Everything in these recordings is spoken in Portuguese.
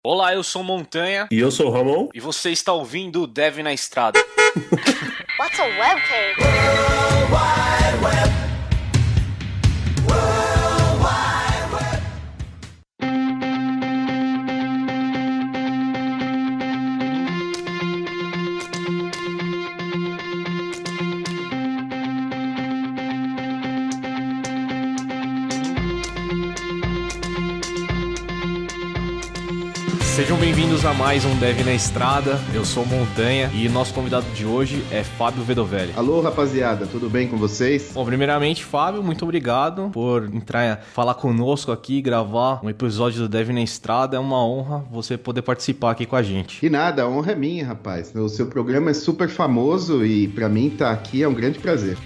Olá, eu sou Montanha. E eu sou o Ramon. E você está ouvindo o Dev na Estrada. What's a webcam? World Wide Web. Sejam bem-vindos a mais um Dev na Estrada. Eu sou Montanha e nosso convidado de hoje é Fábio Vedovelli. Alô, rapaziada, tudo bem com vocês? Bom, primeiramente, Fábio, muito obrigado por falar conosco aqui, gravar um episódio do Dev na Estrada. É uma honra você poder participar aqui com a gente. E nada, a honra é minha, rapaz. O seu programa é super famoso e pra mim estar aqui é um grande prazer.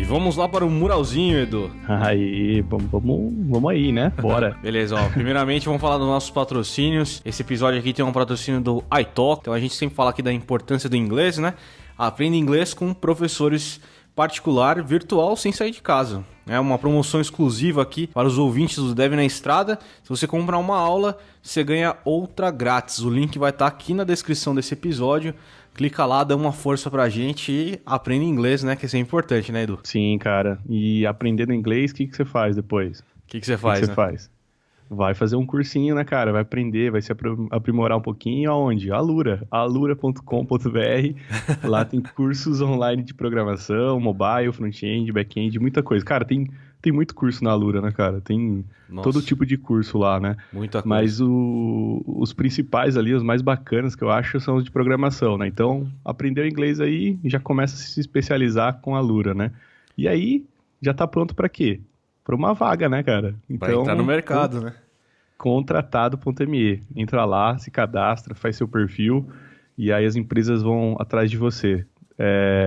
Vamos lá para o muralzinho, Edu. Aí, vamos aí, né? Bora. Beleza, ó. Primeiramente, vamos falar dos nossos patrocínios. Esse episódio aqui tem um patrocínio do iTalk. Então, a gente sempre fala aqui da importância do inglês, né? Aprenda inglês com professores particular virtual sem sair de casa. É uma promoção exclusiva aqui para os ouvintes do Dev na Estrada. Se você comprar uma aula, você ganha outra grátis. O link vai estar aqui na descrição desse episódio. Clica lá, dá uma força pra gente e aprenda inglês, né? Que isso é importante, né, Edu? Sim, cara. E aprendendo inglês, o que você faz depois? O que você faz, né? Vai fazer um cursinho, né, cara? Vai aprender, vai se aprimorar um pouquinho. Aonde? alura.com.br. Lá tem cursos online de programação, mobile, front-end, back-end, muita coisa. Cara, tem muito curso na Alura, né, cara? Tem todo tipo de curso lá, né? Muita coisa. Mas os principais ali, os mais bacanas que eu acho, são os de programação, né? Então, aprender inglês aí, já começa a se especializar com a Alura, né? E aí, já tá pronto pra quê? Pra uma vaga, né, cara? Pra entrar no mercado, né? Contratado.me. Entra lá, se cadastra, faz seu perfil e aí as empresas vão atrás de você.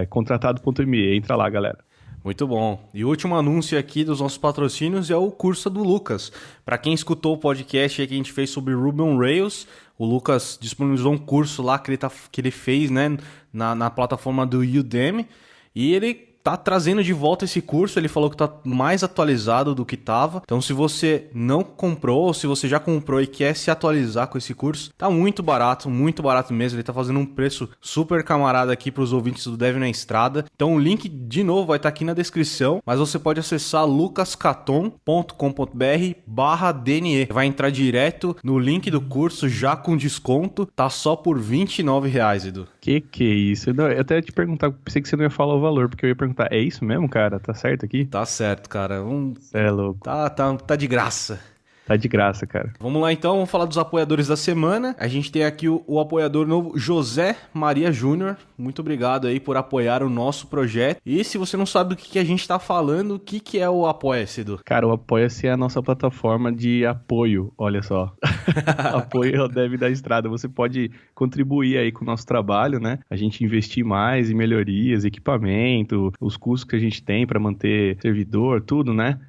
Contratado.me. Entra lá, galera. Muito bom. E o último anúncio aqui dos nossos patrocínios é o curso do Lucas. Para quem escutou o podcast aí que a gente fez sobre Ruby on Rails, o Lucas disponibilizou um curso lá que ele fez, né, na plataforma do Udemy, e ele tá trazendo de volta esse curso. Ele falou que tá mais atualizado do que tava. Então, se você não comprou, ou se você já comprou e quer se atualizar com esse curso, tá muito barato mesmo. Ele tá fazendo um preço super camarada aqui pros ouvintes do Dev na Estrada. Então, o link, de novo, vai estar aqui na descrição, mas você pode acessar lucascaton.com.br/DNE. Vai entrar direto no link do curso, já com desconto. Tá só por R$29, Edu. Que é isso? Eu até ia te perguntar, pensei que você não ia falar o valor, porque eu ia perguntar, é isso mesmo, cara? Tá certo aqui? Tá certo, cara. É louco. Tá de graça. Tá de graça, cara. Vamos lá então, vamos falar dos apoiadores da semana. A gente tem aqui o apoiador novo, José Maria Júnior. Muito obrigado aí por apoiar o nosso projeto. E se você não sabe do que a gente tá falando, o que é o Apoia-se, Edu? Cara, o Apoia-se é a nossa plataforma de apoio, olha só. Apoio ao Dev da Estrada. Você pode contribuir aí com o nosso trabalho, né? A gente investir mais em melhorias, equipamento, os custos que a gente tem para manter servidor, tudo, né?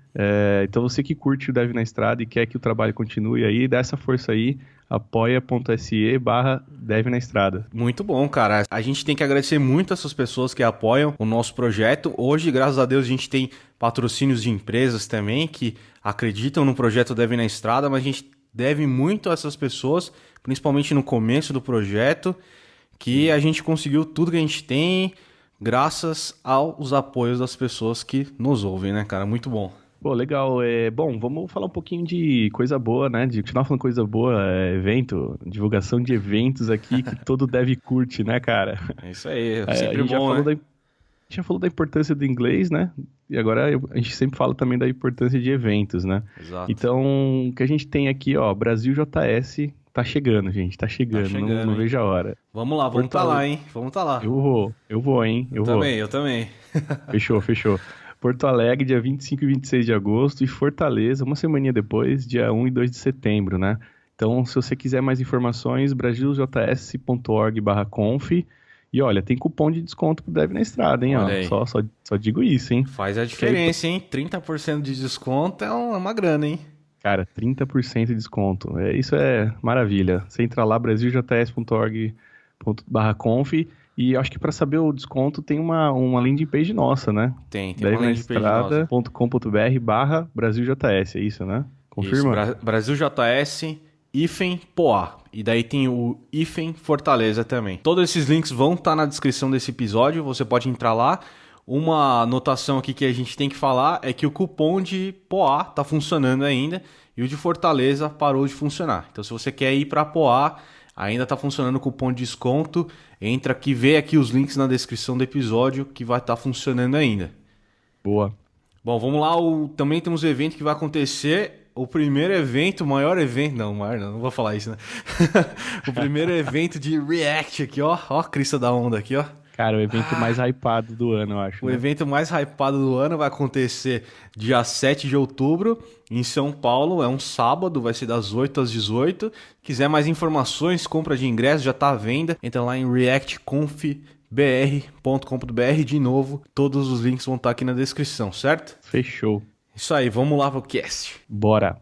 Então você que curte o Dev na Estrada e quer que o trabalho continue aí, dá essa força aí, apoia.se/Dev na Estrada. Muito bom, cara. A gente tem que agradecer muito essas pessoas que apoiam o nosso projeto. Hoje, graças a Deus, a gente tem patrocínios de empresas também que acreditam no projeto Dev na Estrada, mas a gente deve muito a essas pessoas, principalmente no começo do projeto, que a gente conseguiu tudo que a gente tem graças aos apoios das pessoas que nos ouvem, né, cara? Muito bom. Pô, legal. Bom, vamos falar um pouquinho de coisa boa, né? De continuar falando coisa boa, evento, divulgação de eventos aqui que todo dev curte, né, cara? É isso aí, sempre bom, né? A gente já falou da importância do inglês, né? E agora a gente sempre fala também da importância de eventos, né? Exato. Então, o que a gente tem aqui, ó, Brasil JS tá chegando, gente, tá chegando, não vejo a hora. Vamos lá, vamos tá lá, hein? Vamos tá lá. Eu vou, hein? Eu também. Fechou. Porto Alegre, dia 25 e 26 de agosto, e Fortaleza, uma semaninha depois, dia 1 e 2 de setembro, né? Então, se você quiser mais informações, brasiljs.org/conf, E olha, tem cupom de desconto pro Dev na Estrada, hein? Olha aí. Só digo isso, hein? Faz a diferença, hein? 30% de desconto é uma grana, hein? Cara, 30% de desconto. Isso é maravilha. Você entra lá, brasiljs.org.br/conf, e acho que para saber o desconto tem uma landing page nossa, né? Tem uma landing page nossa. devnaestrada.com.br/brasiljs, é isso, né? Confirma? Isso, BrasilJS, Poá. E daí tem o Fortaleza também. Todos esses links vão estar na descrição desse episódio, você pode entrar lá. Uma anotação aqui que a gente tem que falar é que o cupom de Poá está funcionando ainda e o de Fortaleza parou de funcionar. Então, se você quer ir para Poá, ainda está funcionando o cupom de desconto. Entra aqui, vê aqui os links na descrição do episódio que vai estar funcionando ainda. Boa. Bom, vamos lá. Também temos um evento que vai acontecer. O primeiro evento, o maior evento... Não vou falar isso, né? O primeiro evento de React aqui, ó. Ó a crista da onda aqui, ó. Cara, o evento mais hypado do ano, eu acho. O evento mais hypado do ano vai acontecer dia 7 de outubro em São Paulo. É um sábado, vai ser das 8 às 18. Quiser mais informações, compra de ingresso, já está à venda. Entra lá em reactconfbr.com.br. De novo, todos os links vão estar aqui na descrição, certo? Fechou. Isso aí, vamos lá pro cast. Bora.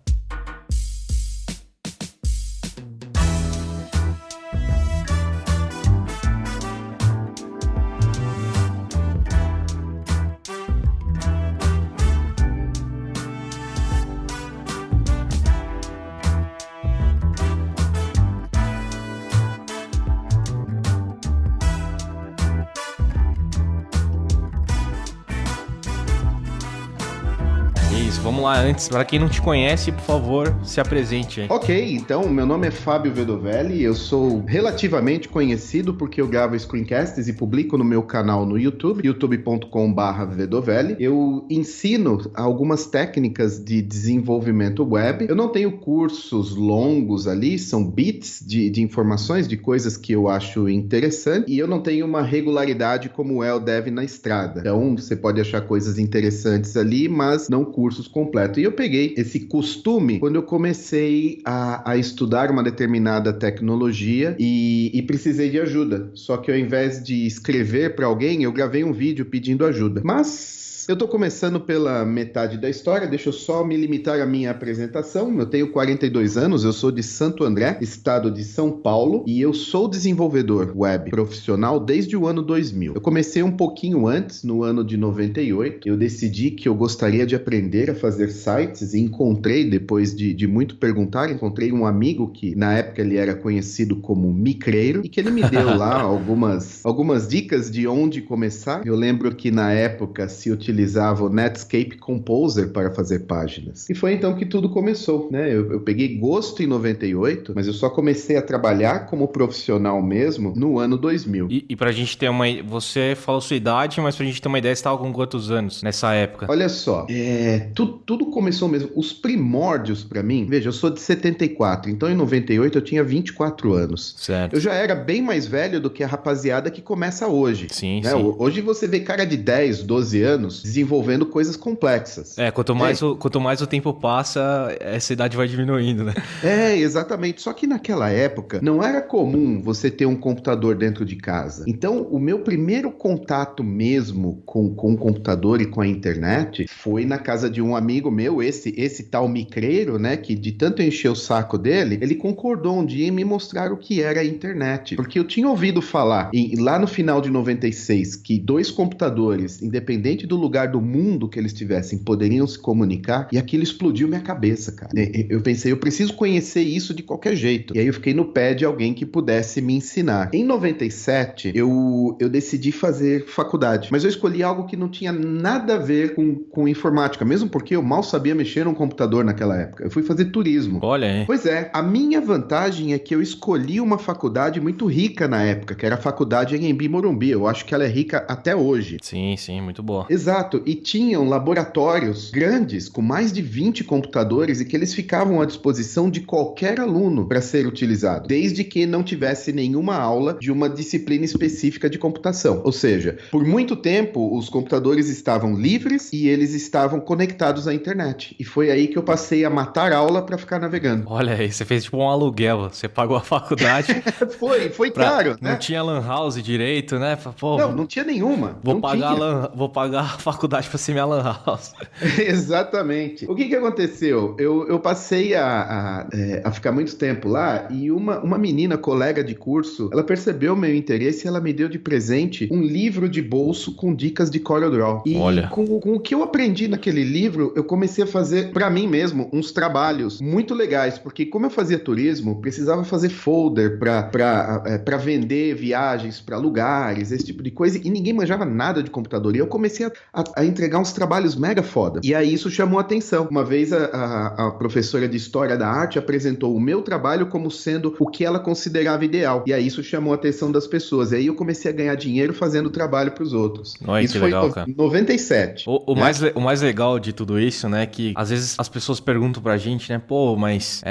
Vamos lá, antes, para quem não te conhece, por favor, se apresente aí. Ok, então, meu nome é Fábio Vedovelli, eu sou relativamente conhecido porque eu gravo screencasts e publico no meu canal no YouTube, youtube.com/Vedovelli. Eu ensino algumas técnicas de desenvolvimento web. Eu não tenho cursos longos ali, são bits de informações, de coisas que eu acho interessante, e eu não tenho uma regularidade como é o Dev na Estrada. Então, você pode achar coisas interessantes ali, mas não cursos completo. E eu peguei esse costume quando eu comecei a estudar uma determinada tecnologia e precisei de ajuda. Só que ao invés de escrever para alguém, eu gravei um vídeo pedindo ajuda. Mas eu tô começando pela metade da história, deixa eu só me limitar à minha apresentação. Eu tenho 42 anos, eu sou de Santo André, estado de São Paulo, e eu sou desenvolvedor web profissional desde o ano 2000. Eu comecei um pouquinho antes, no ano de 98. Eu decidi que eu gostaria de aprender a fazer sites e encontrei, depois de muito perguntar, encontrei um amigo que na época ele era conhecido como Micreiro e que ele me deu lá algumas dicas de onde começar. Eu lembro que na época se utilizava o Netscape Composer para fazer páginas. E foi então que tudo começou, né? Eu peguei gosto em 98, mas eu só comecei a trabalhar como profissional mesmo no ano 2000. E pra gente ter uma... Você falou sua idade, mas pra gente ter uma ideia, você estava com quantos anos nessa época? Olha só, tudo começou mesmo. Os primórdios pra mim, veja, eu sou de 74, então em 98 eu tinha 24 anos. Certo. Eu já era bem mais velho do que a rapaziada que começa hoje. Sim, né? sim. Hoje você vê cara de 10, 12 anos desenvolvendo coisas complexas. Quanto mais o tempo passa, essa idade vai diminuindo, né? Exatamente. Só que naquela época não era comum você ter um computador dentro de casa. Então, o meu primeiro contato mesmo com o computador e com a internet foi na casa de um amigo meu, esse tal Micreiro, né, que de tanto encher o saco dele, ele concordou um dia em me mostrar o que era a internet. Porque eu tinha ouvido falar, lá no final de 96, que 2 computadores, independente do lugar do mundo que eles tivessem, poderiam se comunicar, e aquilo explodiu minha cabeça, cara. Eu pensei, eu preciso conhecer isso de qualquer jeito. E aí eu fiquei no pé de alguém que pudesse me ensinar. Em 97, eu decidi fazer faculdade, mas eu escolhi algo que não tinha nada a ver com informática, mesmo porque eu mal sabia mexer num computador naquela época. Eu fui fazer turismo. Olha aí. Pois é, a minha vantagem é que eu escolhi uma faculdade muito rica na época, que era a faculdade Anhembi Morumbi. Eu acho que ela é rica até hoje. Sim, muito boa. Exato. Exato, e tinham laboratórios grandes, com mais de 20 computadores, e que eles ficavam à disposição de qualquer aluno para ser utilizado, desde que não tivesse nenhuma aula de uma disciplina específica de computação. Ou seja, por muito tempo, os computadores estavam livres e eles estavam conectados à internet. E foi aí que eu passei a matar aula para ficar navegando. Olha aí, você fez tipo um aluguel, você pagou a faculdade. Foi caro, né? Não tinha lan house direito, né? Pô, Não tinha nenhuma. Vou pagar a faculdade pra ser minha lan house. Exatamente. O que aconteceu? Eu passei a ficar muito tempo lá e uma menina, colega de curso, ela percebeu meu interesse e ela me deu de presente um livro de bolso com dicas de CorelDRAW. E olha, com o que eu aprendi naquele livro, eu comecei a fazer, pra mim mesmo, uns trabalhos muito legais, porque como eu fazia turismo, precisava fazer folder pra vender viagens pra lugares, esse tipo de coisa, e ninguém manjava nada de computador. E eu comecei a entregar uns trabalhos mega foda. E aí isso chamou a atenção. Uma vez a professora de História da Arte apresentou o meu trabalho como sendo o que ela considerava ideal. E aí isso chamou a atenção das pessoas. E aí eu comecei a ganhar dinheiro fazendo trabalho pros outros. Olha, isso que foi legal, em cara. 97. O mais legal de tudo isso, né, que às vezes as pessoas perguntam pra gente, né, pô, mas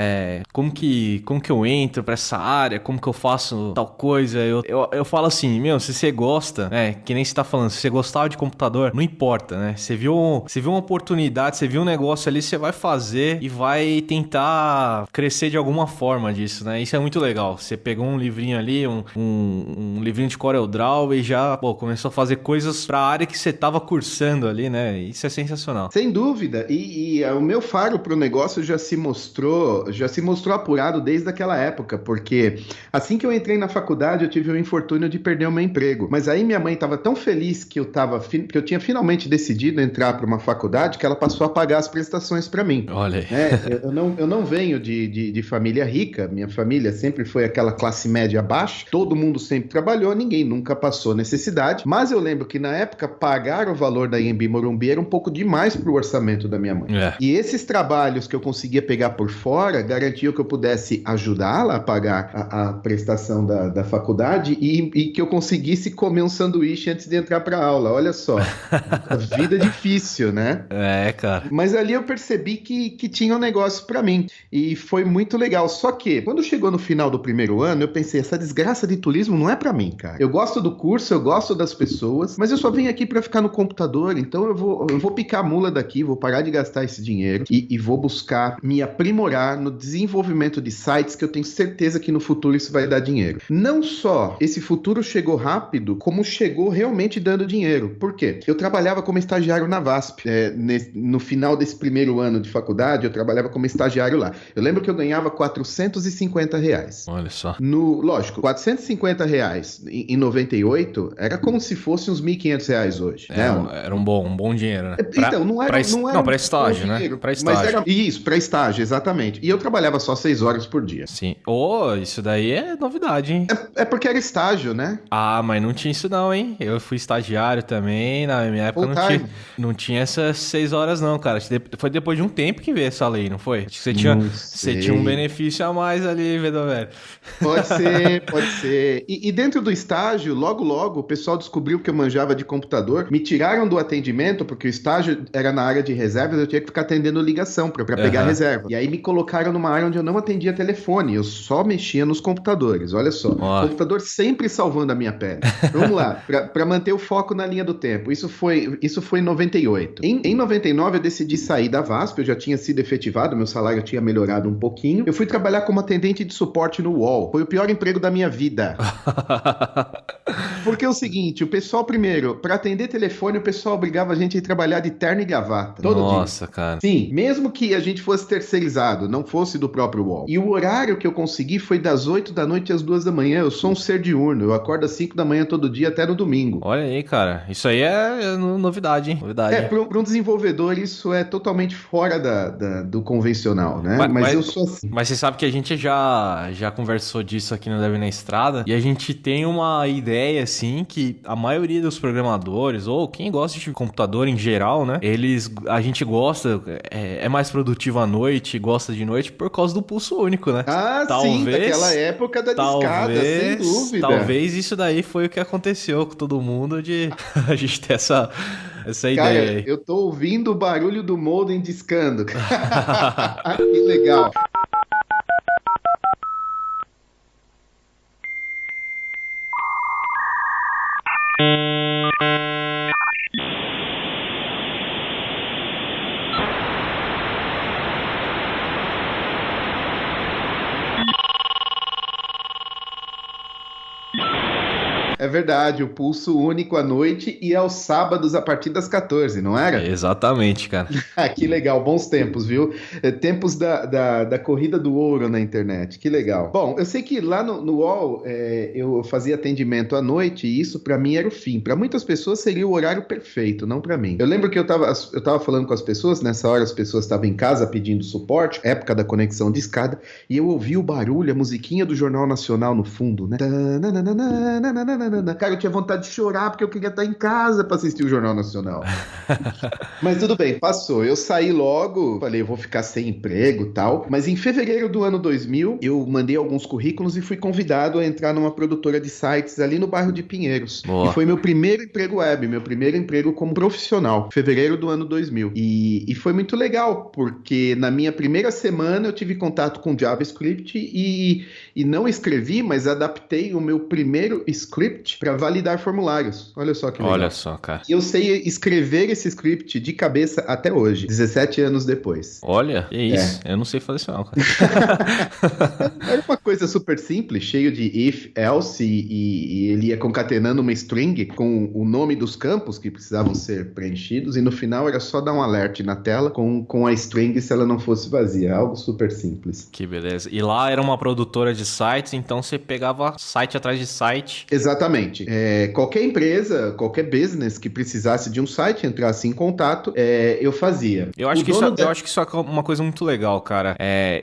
como que eu entro pra essa área? Como que eu faço tal coisa? Eu falo assim, meu, se você gosta, que nem você tá falando, se você gostava de computador, não importa, né? Você viu uma oportunidade, você viu um negócio ali, você vai fazer e vai tentar crescer de alguma forma disso, né? Isso é muito legal. Você pegou um livrinho ali, um livrinho de CorelDRAW e já, pô, começou a fazer coisas pra área que você tava cursando ali, né? Isso é sensacional. Sem dúvida. E o meu faro pro negócio já se mostrou apurado desde aquela época, porque assim que eu entrei na faculdade, eu tive o infortúnio de perder o meu emprego. Mas aí minha mãe estava tão feliz que eu tinha finalmente decidido entrar para uma faculdade que ela passou a pagar as prestações para mim. Olha aí. Eu não venho de família rica, minha família sempre foi aquela classe média baixa, todo mundo sempre trabalhou, ninguém nunca passou necessidade, mas eu lembro que na época pagar o valor da Anhembi Morumbi era um pouco demais para o orçamento da minha mãe. E esses trabalhos que eu conseguia pegar por fora garantiam que eu pudesse ajudá-la a pagar a prestação da faculdade e que eu conseguisse comer um sanduíche antes de entrar para aula. Olha só, a vida é difícil, né? Cara. Mas ali eu percebi que tinha um negócio para mim e foi muito legal. Só que quando chegou no final do primeiro ano, eu pensei, essa desgraça de turismo não é para mim, cara. Eu gosto do curso, eu gosto das pessoas, mas eu só vim aqui para ficar no computador, então eu vou picar a mula daqui, vou parar de gastar esse dinheiro e vou buscar me aprimorar no desenvolvimento de sites que eu tenho certeza que no futuro isso vai dar dinheiro. Não só esse futuro chegou rápido, como chegou realmente dando dinheiro. Por quê? Eu trabalhava como estagiário na VASP. No final desse primeiro ano de faculdade, eu trabalhava como estagiário lá. Eu lembro que eu ganhava R$450. Olha só. Lógico, R$450 em 98 era como se fosse uns R$1.500 hoje. Era um bom dinheiro, né? Então, não era pra estágio, né? Pra estágio. Mas era isso, pra estágio, exatamente. E eu trabalhava só 6 horas por dia. Sim. Isso daí é novidade, hein? É porque era estágio, né? Ah, mas não tinha isso não, hein? Eu fui estagiário também, na minha época não tinha essas 6 horas não, cara. Foi depois de um tempo que veio essa lei, não foi? Acho que você tinha um benefício a mais ali, Vedovelli. Pode ser. E dentro do estágio, logo, o pessoal descobriu que eu manjava de computador, me tiraram do atendimento, porque o estágio era na área de reservas, eu tinha que ficar atendendo ligação pra pegar reserva. E aí me colocaram numa área onde eu não atendia telefone, eu só mexia nos computadores, olha só. O computador sempre salvando a minha pele. Vamos lá, pra manter o foco na linha do tempo. Isso foi em 98. Em 99 eu decidi sair da VASP, eu já tinha sido efetivado, meu salário tinha melhorado um pouquinho. Eu fui trabalhar como atendente de suporte no UOL. Foi o pior emprego da minha vida. Porque é o seguinte, o pessoal primeiro, pra atender telefone, o pessoal obrigava a gente a ir trabalhar de terno e gravata. Todo dia. Nossa, cara. Sim, mesmo que a gente fosse terceirizado, não fosse do próprio UOL. E o horário que eu consegui foi das 8 da noite às 2 da manhã. Eu sou um ser diurno, eu acordo às 5 da manhã todo dia, até no domingo. Olha aí, cara. Isso aí é novidade, hein? Para um desenvolvedor, isso é totalmente fora do convencional, né? Mas eu sou assim. Mas você sabe que a gente já conversou disso aqui no Deve na Estrada, e a gente tem uma ideia, assim, que a maioria dos programadores, ou quem gosta de computador em geral, né? A gente gosta, é mais produtivo à noite, gosta de noite por causa do pulso único, né? Sim, daquela época da discada, sem dúvida. Talvez isso daí foi o que aconteceu com todo mundo, de a gente ter Essa é a Cara, ideia aí. eu tô ouvindo o barulho do modem discando. Que legal. É verdade, o pulso único à noite e aos sábados a partir das 14, não era? Exatamente, cara. Ah, que legal, bons tempos, viu? Tempos da corrida do ouro na internet, que legal. Bom, eu sei que lá no UOL eu fazia atendimento à noite e isso pra mim era o fim. Pra muitas pessoas seria o horário perfeito, não pra mim. Eu lembro que eu tava falando com as pessoas, nessa hora as pessoas estavam em casa pedindo suporte, época da conexão de escada, e eu ouvi o barulho, a musiquinha do Jornal Nacional no fundo, né? Cara, eu tinha vontade de chorar porque eu queria estar em casa pra assistir o Jornal Nacional. Mas tudo bem, passou. Eu saí logo, falei, eu vou ficar sem emprego e tal. Mas em fevereiro do ano 2000, eu mandei alguns currículos e fui convidado a entrar numa produtora de sites ali no bairro de Pinheiros. Boa. E foi meu primeiro emprego web, meu primeiro emprego como profissional, fevereiro do ano 2000. E foi muito legal, porque na minha primeira semana eu tive contato com JavaScript e não escrevi, mas adaptei o meu primeiro script para validar formulários. Olha só que legal. Olha só, cara. E eu sei escrever esse script de cabeça até hoje, 17 anos depois. Olha, é isso. Eu não sei fazer isso não, cara. Era uma coisa super simples, cheio de if, else, e ele ia concatenando uma string com o nome dos campos que precisavam ser preenchidos, e no final era só dar um alert na tela com a string se ela não fosse vazia. Algo super simples. Que beleza. E lá era uma produtora de sites, então você pegava site atrás de site. Exatamente. Qualquer empresa, qualquer business que precisasse de um site, entrasse em contato, eu fazia. Eu acho que isso é uma coisa muito legal, cara.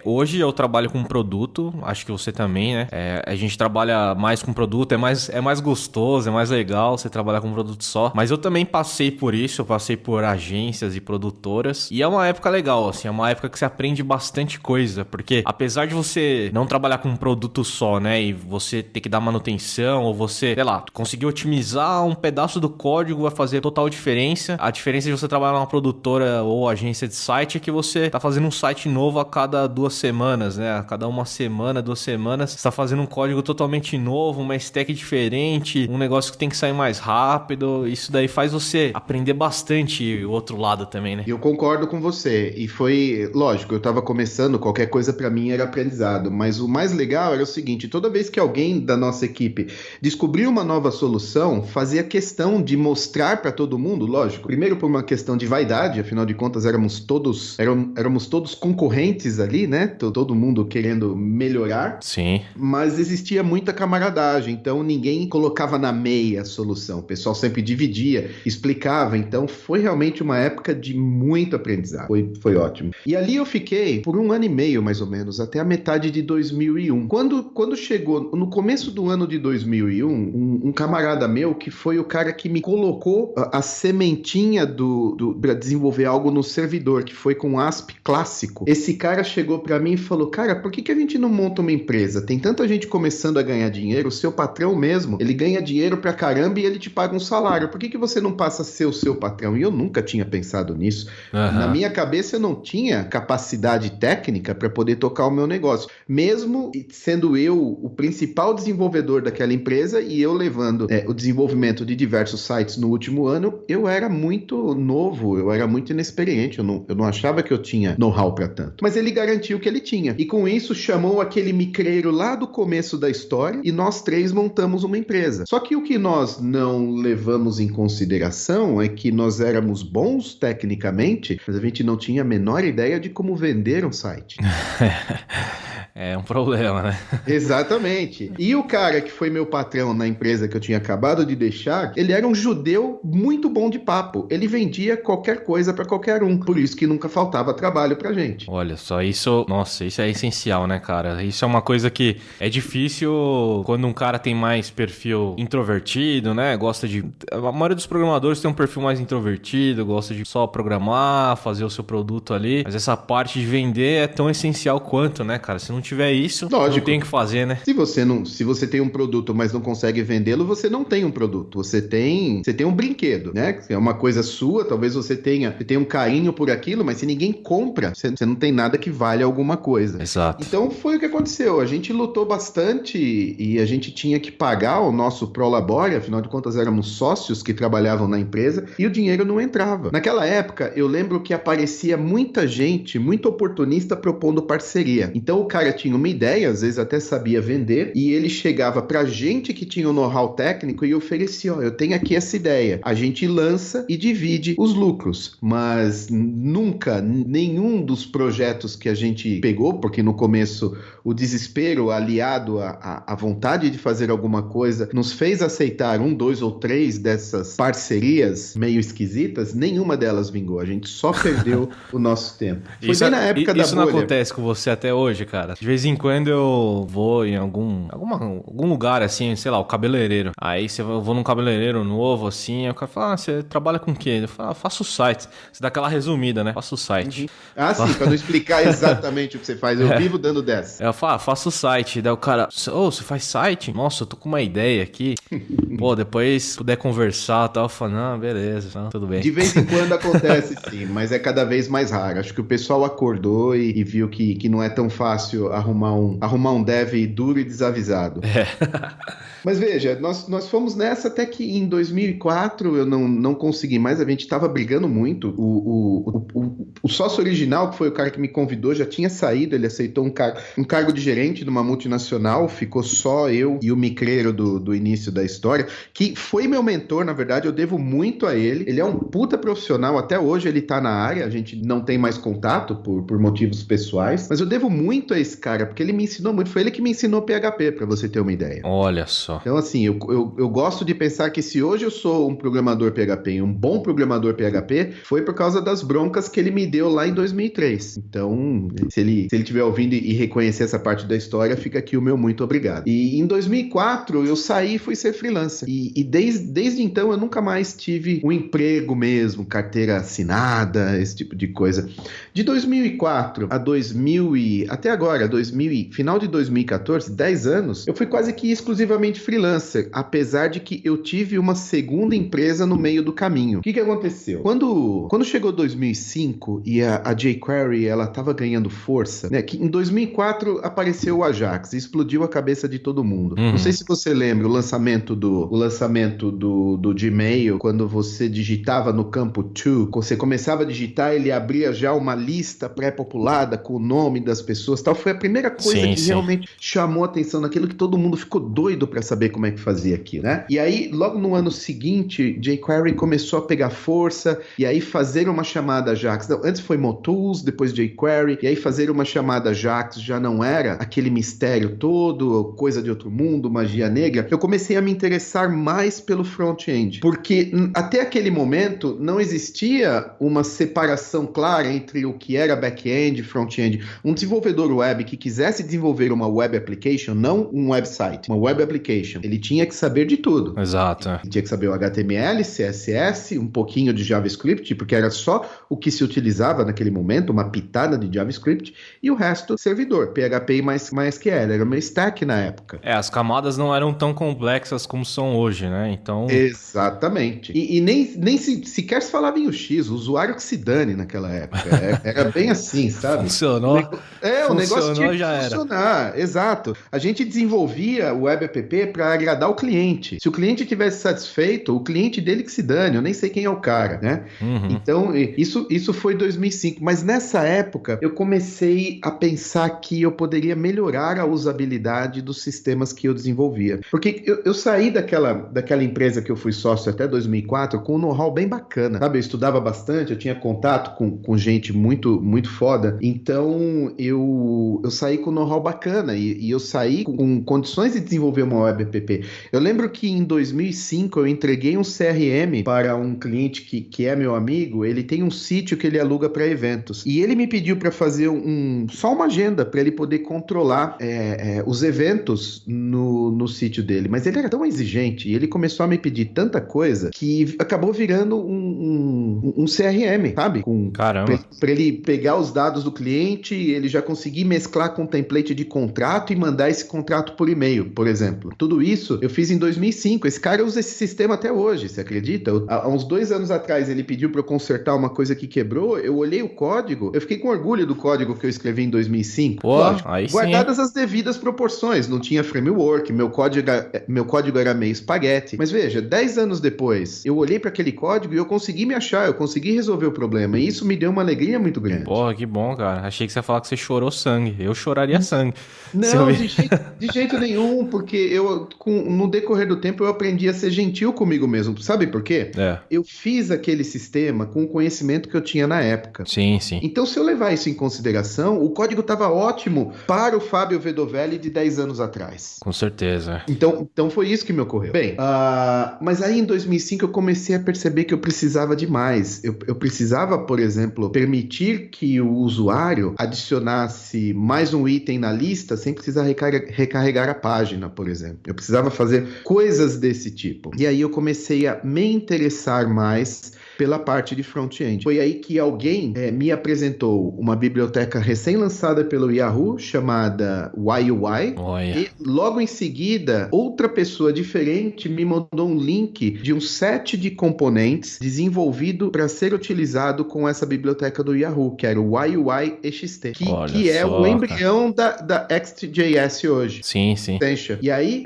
Hoje eu trabalho com produto, acho que você também, né? A gente trabalha mais com produto, é mais gostoso, é mais legal você trabalhar com um produto só. Mas eu também passei por isso, eu passei por agências e produtoras. E é uma época legal, assim, é uma época que você aprende bastante coisa. Porque apesar de você não trabalhar com um produto só, né? E você ter que dar manutenção, ou você, sei lá, conseguir otimizar um pedaço do código vai fazer total diferença. A diferença de você trabalhar numa produtora ou agência de site é que você tá fazendo um site novo a cada 2 semanas, né? A cada 1 semana, 2 semanas, você tá fazendo um código totalmente novo, uma stack diferente, um negócio que tem que sair mais rápido. Isso daí faz você aprender bastante o outro lado também, né? Eu concordo com você. E foi, lógico, eu tava começando, qualquer coisa pra mim era aprendizado. Mas o mais legal era o seguinte, toda vez que alguém da nossa equipe descobriu uma nova solução, fazia questão de mostrar para todo mundo, lógico, primeiro por uma questão de vaidade, afinal de contas éramos todos concorrentes ali, né? Todo mundo querendo melhorar. Sim. Mas existia muita camaradagem, então ninguém colocava na meia a solução. O pessoal sempre dividia, explicava, então foi realmente uma época de muito aprendizado. Foi ótimo. E ali eu fiquei por 1 ano e meio, mais ou menos, até a metade de 2001. Quando chegou no começo do ano de 2001, um camarada meu, que foi o cara que me colocou a sementinha para desenvolver algo no servidor, que foi com ASP clássico. Esse cara chegou para mim e falou, cara, por que a gente não monta uma empresa? Tem tanta gente começando a ganhar dinheiro, o seu patrão mesmo, ele ganha dinheiro pra caramba e ele te paga um salário. Por que você não passa a ser o seu patrão? E eu nunca tinha pensado nisso. Na minha cabeça eu não tinha capacidade técnica para poder tocar o meu negócio. Mesmo sendo eu o principal desenvolvedor daquela empresa e eu levando o desenvolvimento de diversos sites no último ano, eu era muito novo, eu era muito inexperiente, eu não achava que eu tinha know-how para tanto. Mas ele garantiu que ele tinha. E com isso chamou aquele micreiro lá do começo da história e nós 3 montamos uma empresa. Só que o que nós não levamos em consideração é que nós éramos bons tecnicamente, mas a gente não tinha a menor ideia de como vender um site. É um problema, né? Exatamente. E o cara que foi meu patrão na empresa que eu tinha acabado de deixar, ele era um judeu muito bom de papo. Ele vendia qualquer coisa pra qualquer um. Por isso que nunca faltava trabalho pra gente. Olha só, isso é essencial, né, cara? Isso é uma coisa que é difícil quando um cara tem mais perfil introvertido, né? A maioria dos programadores tem um perfil mais introvertido, gosta de só programar, fazer o seu produto ali. Mas essa parte de vender é tão essencial quanto, né, cara? Se não tiver isso, Lógico. não tem o que fazer, né? Se você tem um produto, mas não consegue vendê-lo, você não tem um produto. Você tem um brinquedo, né? É uma coisa sua, talvez você tenha um carinho por aquilo, mas se ninguém compra, você não tem nada que valha alguma coisa. Exato. Então foi o que aconteceu. A gente lutou bastante e a gente tinha que pagar o nosso prolabore, afinal de contas éramos sócios que trabalhavam na empresa e o dinheiro não entrava. Naquela época, eu lembro que aparecia muita gente, muito oportunista propondo parceria. Então o cara tinha uma ideia, às vezes até sabia vender, e ele chegava pra gente que tinha o know-how técnico e oferecia, ó, eu tenho aqui essa ideia. A gente lança e divide os lucros, mas nunca, nenhum dos projetos que a gente pegou, porque no começo o desespero aliado à vontade de fazer alguma coisa nos fez aceitar 1, 2 ou 3 dessas parcerias meio esquisitas, nenhuma delas vingou. A gente só perdeu o nosso tempo. Foi bem na época da Isso não bolha. acontece com você até hoje, cara? De vez em quando eu vou em algum lugar, assim, sei lá, o cabeleireiro. Aí eu vou num cabeleireiro novo, assim, aí o cara fala, você trabalha com o quê? Eu falo, faço o site. Você dá aquela resumida, né? Faço o site. Ah, sim, pra não explicar exatamente o que você faz. Eu vivo dando dessa. Eu falo, faço o site. Daí o cara, você faz site? Nossa, eu tô com uma ideia aqui. Pô, depois puder conversar e tal. Eu falo, não, beleza, não, tudo bem. De vez em quando acontece, sim, mas é cada vez mais raro. Acho que o pessoal acordou e viu que não é tão fácil arrumar um dev duro e desavisado. Mas veja, nós fomos nessa até que em 2004 eu não consegui mais, a gente estava brigando muito. O sócio original, que foi o cara que me convidou, já tinha saído, ele aceitou um cargo de gerente numa multinacional, ficou só eu e o micreiro do início da história, que foi meu mentor, na verdade, eu devo muito a ele. Ele é um puta profissional, até hoje ele tá na área, a gente não tem mais contato por motivos pessoais, mas eu devo muito a esse cara, porque ele me ensinou muito, foi ele que me ensinou PHP, pra você ter uma ideia. Olha só. Então, assim, eu gosto de pensar que se hoje eu sou um programador PHP, um bom programador PHP, foi por causa das broncas que ele me deu lá em 2003. Então, se ele estiver ouvindo e reconhecer essa parte da história, fica aqui o meu muito obrigado. E em 2004, eu saí e fui ser freelancer. E desde então, eu nunca mais tive um emprego mesmo, carteira assinada, esse tipo de coisa. De 2004 a 2000 até agora, final de 2014, 10 anos, eu fui quase que exclusivamente freelancer, apesar de que eu tive uma segunda empresa no meio do caminho. O que aconteceu? Quando chegou 2005 e a jQuery ela estava ganhando força, né? Que em 2004 apareceu o Ajax e explodiu a cabeça de todo mundo. Não sei se você lembra o lançamento do Gmail, quando você digitava no campo to, você começava a digitar, ele abria já uma lista pré-populada com o nome das pessoas, tal. Foi a primeira coisa que realmente chamou a atenção naquilo, que todo mundo ficou doido para saber como é que fazia aquilo, né? E aí, logo no ano seguinte, jQuery começou a pegar força, e aí fazer uma chamada Ajax, não, antes foi Motools, depois jQuery, e aí fazer uma chamada Ajax já não era aquele mistério todo, coisa de outro mundo, magia negra. Eu comecei a me interessar mais pelo front-end, porque até aquele momento não existia uma separação clara entre o que era back-end e front-end. Um desenvolvedor web que quisesse desenvolver uma web application, não um website, uma web application, ele tinha que saber de tudo. Exato. Ele tinha que saber o HTML, CSS, um pouquinho de JavaScript, porque era só o que se utilizava naquele momento, uma pitada de JavaScript, e o resto servidor, PHP e MySQL, era o meu stack na época. As camadas não eram tão complexas como são hoje, né? Então... Exatamente. E nem sequer se falava em UX, o usuário que se dane naquela época. Era bem assim, sabe? Funcionou. O negócio tinha que já funcionar. Exato. A gente desenvolvia o web app para agradar o cliente. Se o cliente estivesse satisfeito, o cliente dele que se dane, eu nem sei quem é o cara, né? Então, isso foi 2005. Mas nessa época, eu comecei a pensar que eu poderia melhorar a usabilidade dos sistemas que eu desenvolvia. Porque eu saí daquela empresa que eu fui sócio até 2004 com um know-how bem bacana, sabe? Eu estudava bastante, eu tinha contato com gente muito, muito foda. Então, eu saí com know-how bacana e eu saí com condições de desenvolver uma WebApp. Eu lembro que em 2005 eu entreguei um CRM para um cliente que é meu amigo. Ele tem um sítio que ele aluga para eventos. E ele me pediu para fazer só uma agenda para ele poder controlar os eventos no sítio dele. Mas ele era tão exigente e ele começou a me pedir tanta coisa que acabou virando um CRM, sabe? Caramba. Para ele pegar os dados do cliente, ele já conseguir mesclar com um template de contrato e mandar esse contrato por e-mail, por exemplo. Tudo isso eu fiz em 2005. Esse cara usa esse sistema até hoje, você acredita? Há uns 2 anos atrás ele pediu para eu consertar uma coisa que quebrou, eu olhei o código, eu fiquei com orgulho do código que eu escrevi em 2005. Pô, lógico, aí sim. guardadas as devidas proporções, não tinha framework, meu código era meio espaguete. Mas veja, 10 anos depois, eu olhei para aquele código e eu consegui me achar, eu consegui resolver o problema, e isso me deu uma alegria muito grande. Porra, que bom, cara. Achei que você ia falar que você chorou sangue. Eu choraria sangue. Não, de jeito nenhum, porque no decorrer do tempo eu aprendi a ser gentil comigo mesmo. Sabe por quê? Eu fiz aquele sistema com o conhecimento que eu tinha na época. Sim, sim. Então, se eu levar isso em consideração, o código estava ótimo para o Fábio Vedovelli de 10 anos atrás. Com certeza. Então foi isso que me ocorreu. Bem, mas aí em 2005 eu comecei a perceber que eu precisava de mais. Eu precisava, por exemplo, permitir que o usuário adicionasse mais um item na lista sem precisar recarregar a página, por exemplo. Eu precisava fazer coisas desse tipo. E aí eu comecei a me interessar mais pela parte de front-end. Foi aí que alguém me apresentou uma biblioteca recém-lançada pelo Yahoo, chamada YUI. Olha. E logo em seguida, outra pessoa diferente me mandou um link de um set de componentes desenvolvido para ser utilizado com essa biblioteca do Yahoo, que era o YUI EXT, que é o embrião da XJS hoje. Sim, sim. E aí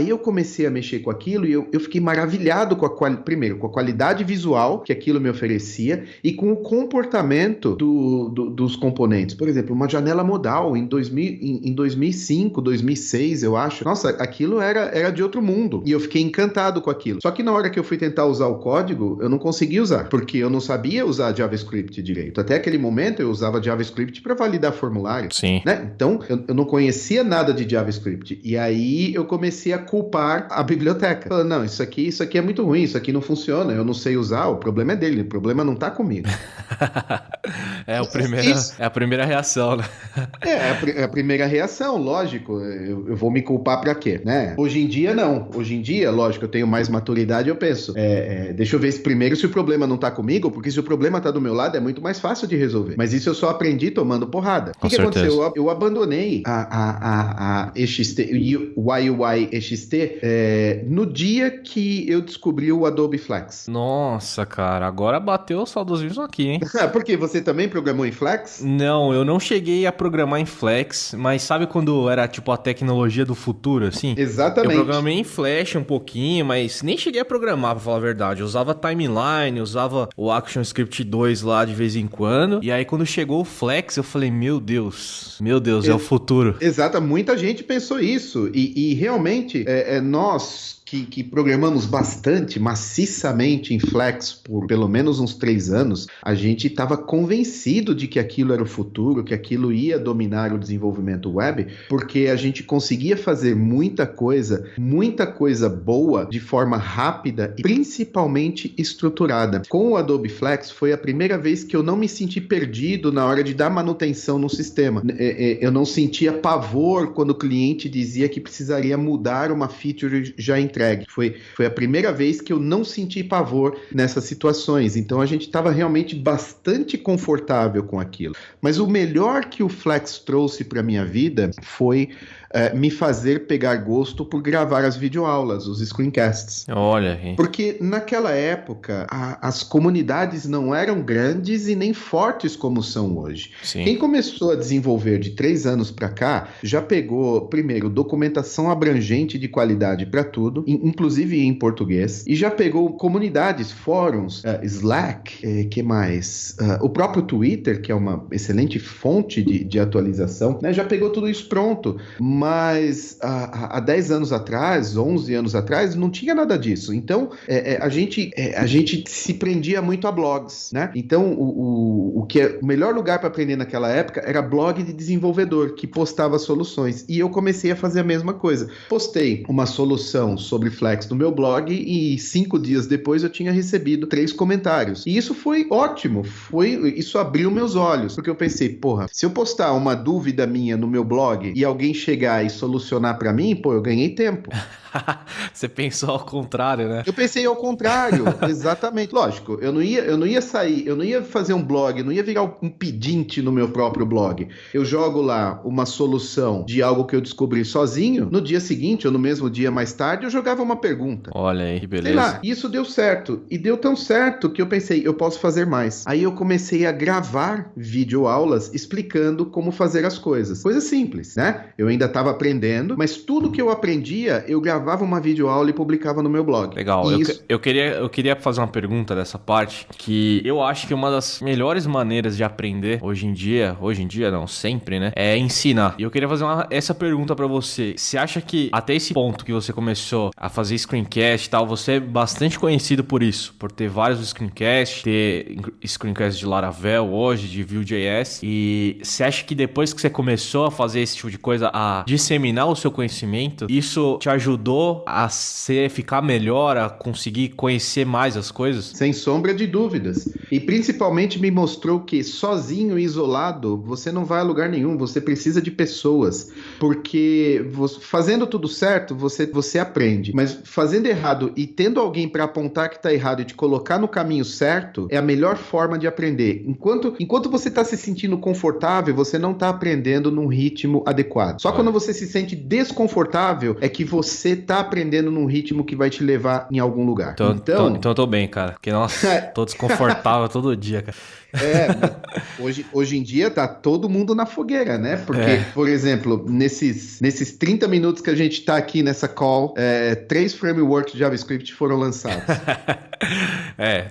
eu comecei a mexer com aquilo e eu fiquei maravilhado primeiro com a qualidade visual que aquilo me oferecia e com o comportamento dos componentes. Por exemplo, uma janela modal em 2005, 2006, eu acho. Nossa, aquilo era de outro mundo. E eu fiquei encantado com aquilo. Só que na hora que eu fui tentar usar o código, eu não consegui usar, porque eu não sabia usar JavaScript direito. Até aquele momento eu usava JavaScript para validar formulário. Sim. Né? Então, eu não conhecia nada de JavaScript. E aí eu comecei a culpar a biblioteca. Falando, não, isso aqui é muito ruim, isso aqui não funciona, eu não sei usar, o problema é dele, o problema não tá comigo. É a primeira reação, né? É a primeira reação, lógico. Eu vou me culpar pra quê, né? Hoje em dia, não. Hoje em dia, lógico, eu tenho mais maturidade, eu penso, deixa eu ver primeiro se o problema não tá comigo, porque se o problema tá do meu lado, é muito mais fácil de resolver. Mas isso eu só aprendi tomando porrada. O que aconteceu? Eu abandonei a EXT, o YUI EXT, no dia que eu descobri o Adobe Flex. Nossa, cara, agora bateu o saudosismo aqui, hein? Porque você também programou em Flex? Não, eu não cheguei a programar em Flex, mas sabe quando era tipo a tecnologia do futuro, assim? Exatamente. Eu programei em Flash um pouquinho, mas nem cheguei a programar, pra falar a verdade. Eu usava Timeline, usava o ActionScript 2 lá de vez em quando. E aí quando chegou o Flex, eu falei, meu Deus, é o futuro. Exato, muita gente pensou isso. E realmente, nós que programamos bastante, maciçamente em Flex por pelo menos uns 3 anos, a gente estava convencido de que aquilo era o futuro, que aquilo ia dominar o desenvolvimento web, porque a gente conseguia fazer muita coisa boa de forma rápida e principalmente estruturada. Com o Adobe Flex foi a primeira vez que eu não me senti perdido na hora de dar manutenção no sistema. Eu não sentia pavor quando o cliente dizia que precisaria mudar uma feature já entregue. Foi a primeira vez que eu não senti pavor nessas situações. Então a gente estava realmente bastante confortável com aquilo. Mas o melhor que o Flex trouxe para minha vida foi me fazer pegar gosto por gravar as videoaulas, os screencasts. Olha. Porque naquela época as comunidades não eram grandes e nem fortes como são hoje. Sim. Quem começou a desenvolver de 3 anos para cá já pegou, primeiro, documentação abrangente de qualidade para tudo, inclusive em português, e já pegou comunidades, fóruns, Slack, que mais? O próprio Twitter, que é uma excelente fonte de atualização, né? Já pegou tudo isso pronto. mas há 10 anos atrás, 11 anos atrás, não tinha nada disso. Então, a gente se prendia muito a blogs, né? Então, o melhor lugar para aprender naquela época era blog de desenvolvedor, que postava soluções. E eu comecei a fazer a mesma coisa. Postei uma solução sobre Flex no meu blog e 5 dias depois eu tinha recebido 3 comentários. E isso foi ótimo. Isso abriu meus olhos, porque eu pensei, porra, se eu postar uma dúvida minha no meu blog e alguém chegar e solucionar para mim, pô, eu ganhei tempo. Você pensou ao contrário, né? Eu pensei ao contrário, exatamente. Lógico, eu não ia sair, eu não ia fazer um blog, eu não ia virar um pedinte no meu próprio blog. Eu jogo lá uma solução de algo que eu descobri sozinho, no dia seguinte ou no mesmo dia mais tarde, eu jogava uma pergunta. Olha aí, que beleza. Sei lá, isso deu certo. E deu tão certo que eu pensei, eu posso fazer mais. Aí eu comecei a gravar videoaulas explicando como fazer as coisas. Coisa simples, né? Eu ainda estava aprendendo, mas tudo que eu aprendia, eu gravava uma videoaula e publicava no meu blog. Legal. Eu queria fazer uma pergunta dessa parte, que eu acho que uma das melhores maneiras de aprender hoje em dia não, sempre, né? É ensinar. E eu queria fazer essa pergunta pra você. Você acha que até esse ponto que você começou a fazer screencast e tal, você é bastante conhecido por isso, por ter vários screencasts, ter screencast de Laravel hoje, de Vue.js, e você acha que depois que você começou a fazer esse tipo de coisa, a disseminar o seu conhecimento, isso te ajudou a ficar melhor, a conseguir conhecer mais as coisas? Sem sombra de dúvidas. E principalmente me mostrou que sozinho e isolado, você não vai a lugar nenhum, você precisa de pessoas. Porque fazendo tudo certo, você aprende. Mas fazendo errado e tendo alguém para apontar que tá errado e te colocar no caminho certo, é a melhor forma de aprender. Enquanto você tá se sentindo confortável, você não tá aprendendo num ritmo adequado. Só quando você se sente desconfortável é que você tá aprendendo num ritmo que vai te levar em algum lugar. Então eu tô bem, cara. Porque, nossa, tô desconfortável todo dia, cara. Hoje em dia tá todo mundo na fogueira, né? Porque, por exemplo, nesses 30 minutos que a gente tá aqui nessa call, 3 frameworks de JavaScript foram lançados.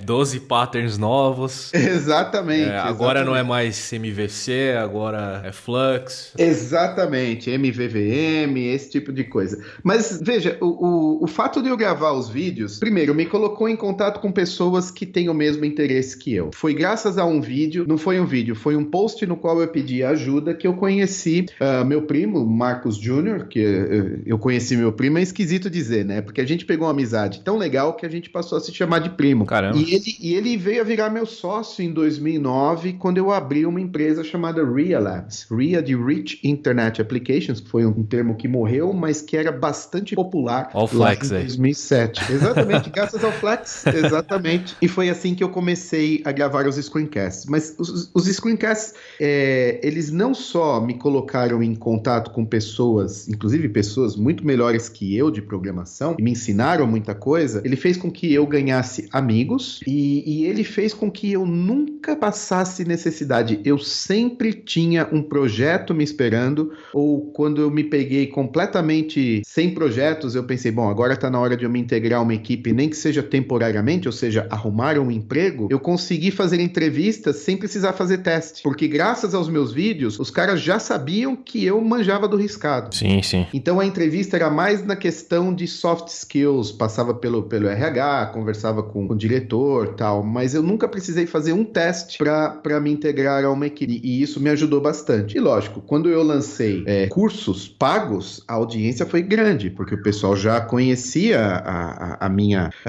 12 patterns novos. Exatamente. Agora não é mais MVC, agora é Flux. Exatamente, MVVM, esse tipo de coisa. Mas, veja, o fato de eu gravar os vídeos, primeiro, me colocou em contato com pessoas que têm o mesmo interesse que eu. Foi graças a um vídeo, não foi um vídeo, foi um post no qual eu pedi ajuda que eu conheci meu primo, Marcos Jr., que eu conheci meu primo, é esquisito dizer, né? Porque a gente pegou uma amizade tão legal que a gente passou a se chamar de primo. Caramba. E ele veio a virar meu sócio em 2009, quando eu abri uma empresa chamada RIA Labs. RIA de Rich Internet Applications, que foi um termo que morreu, mas que era bastante popular ao Flex em 2007. Exatamente, graças ao Flex, exatamente. E foi assim que eu comecei a gravar os screencasts. Mas os screencasts, eles não só me colocaram em contato com pessoas, inclusive pessoas muito melhores que eu de programação, e me ensinaram muita coisa, ele fez com que eu ganhasse amigos e ele fez com que eu nunca passasse necessidade. Eu sempre tinha um projeto me esperando, ou quando eu me peguei completamente sem projetos, eu pensei, bom, agora está na hora de eu me integrar a uma equipe, nem que seja temporariamente, ou seja, arrumar um emprego, eu consegui fazer entrevistas sem precisar fazer teste, porque graças aos meus vídeos, os caras já sabiam que eu manjava do riscado. Sim, sim. Então a entrevista era mais na questão de soft skills, passava pelo RH, conversava com o diretor, tal, mas eu nunca precisei fazer um teste para me integrar a uma equipe, e isso me ajudou bastante. E lógico, quando eu lancei cursos pagos, a audiência foi grande, porque o pessoal já conhecia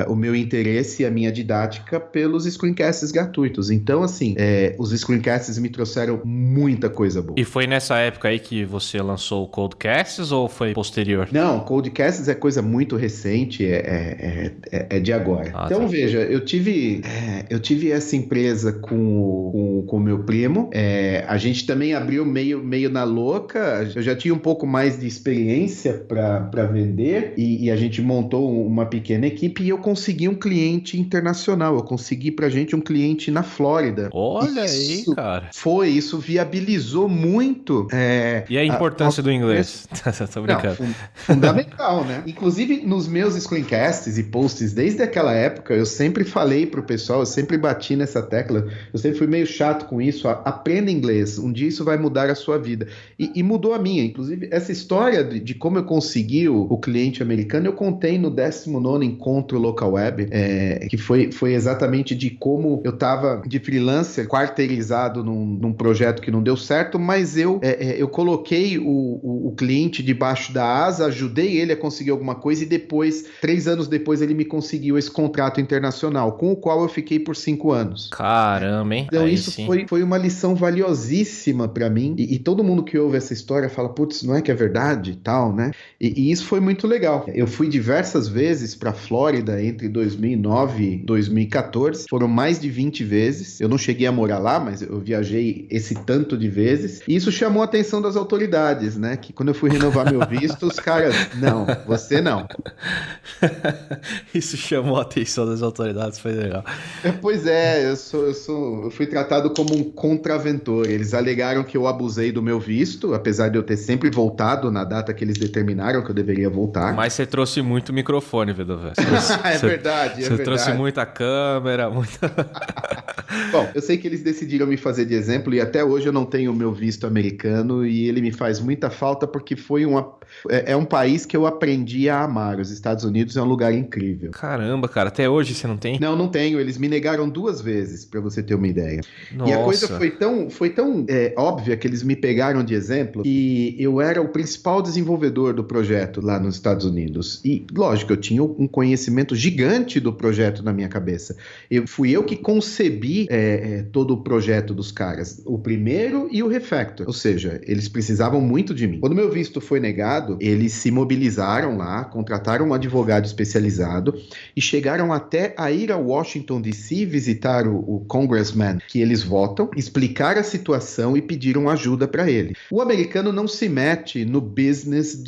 o meu interesse e a minha didática pelos screencasts gratuitos. Então, assim, os screencasts me trouxeram muita coisa boa. E foi nessa época aí que você lançou o Codecasts ou foi posterior? Não, Codecasts é coisa muito recente, é de agora. Então, tá. Veja, eu tive essa empresa com o meu primo, a gente também abriu meio na louca, eu já tinha um pouco mais de experiência para vender e a gente montou uma pequena equipe e eu consegui um cliente internacional, eu consegui pra gente um cliente na Flórida, Flórida. Olha Isso aí, cara. Isso viabilizou muito. E a importância do inglês? Tô brincando. Não, fundamental, né? Inclusive, nos meus screencasts e posts, desde aquela época, eu sempre falei pro pessoal, eu sempre bati nessa tecla, eu sempre fui meio chato com isso, aprenda inglês, um dia isso vai mudar a sua vida. E mudou a minha. Inclusive, essa história de como eu consegui o cliente americano, eu contei no 19º Encontro Local Web, que foi exatamente de como eu estava de freelancer, quarteirizado num projeto que não deu certo, mas eu coloquei o cliente debaixo da asa, ajudei ele a conseguir alguma coisa e depois, 3 anos depois, ele me conseguiu esse contrato internacional, com o qual eu fiquei por 5 anos. Caramba, hein? Então Aí isso sim. foi uma lição valiosíssima para mim, e todo mundo que ouve essa história fala, putz, não é que é verdade e tal, né? E isso foi muito legal. Eu fui diversas vezes para Flórida entre 2009 e 2014, foram mais de 20 vezes. Eu não cheguei a morar lá, mas eu viajei esse tanto de vezes, e isso chamou a atenção das autoridades, né? Que quando eu fui renovar meu visto, os caras, não, você não. Isso chamou a atenção das autoridades, foi legal. Pois é, eu fui tratado como um contraventor. Eles alegaram que eu abusei do meu visto, apesar de eu ter sempre voltado na data que eles determinaram que eu deveria voltar. Mas você trouxe muito microfone, Vedovel. É verdade, Você trouxe muita câmera, muita... Bom, eu sei que eles decidiram me fazer de exemplo e até hoje eu não tenho o meu visto americano e ele me faz muita falta porque é um país que eu aprendi a amar. Os Estados Unidos é um lugar incrível. Caramba, cara, até hoje você não tem? Não tenho. Eles me negaram 2 vezes, pra você ter uma ideia. Nossa. E a coisa foi tão óbvia que eles me pegaram de exemplo que eu era o principal desenvolvedor do projeto lá nos Estados Unidos. E, lógico, eu tinha um conhecimento gigante do projeto na minha cabeça. Fui eu que concebi todo o projeto dos caras. O primeiro e o refactor. Ou seja, eles precisavam muito de mim. Quando meu visto foi negado, eles se mobilizaram lá, contrataram um advogado especializado e chegaram até a ir a Washington DC visitar o congressman que eles votam, explicar a situação e pediram ajuda para ele. O americano não se mete no business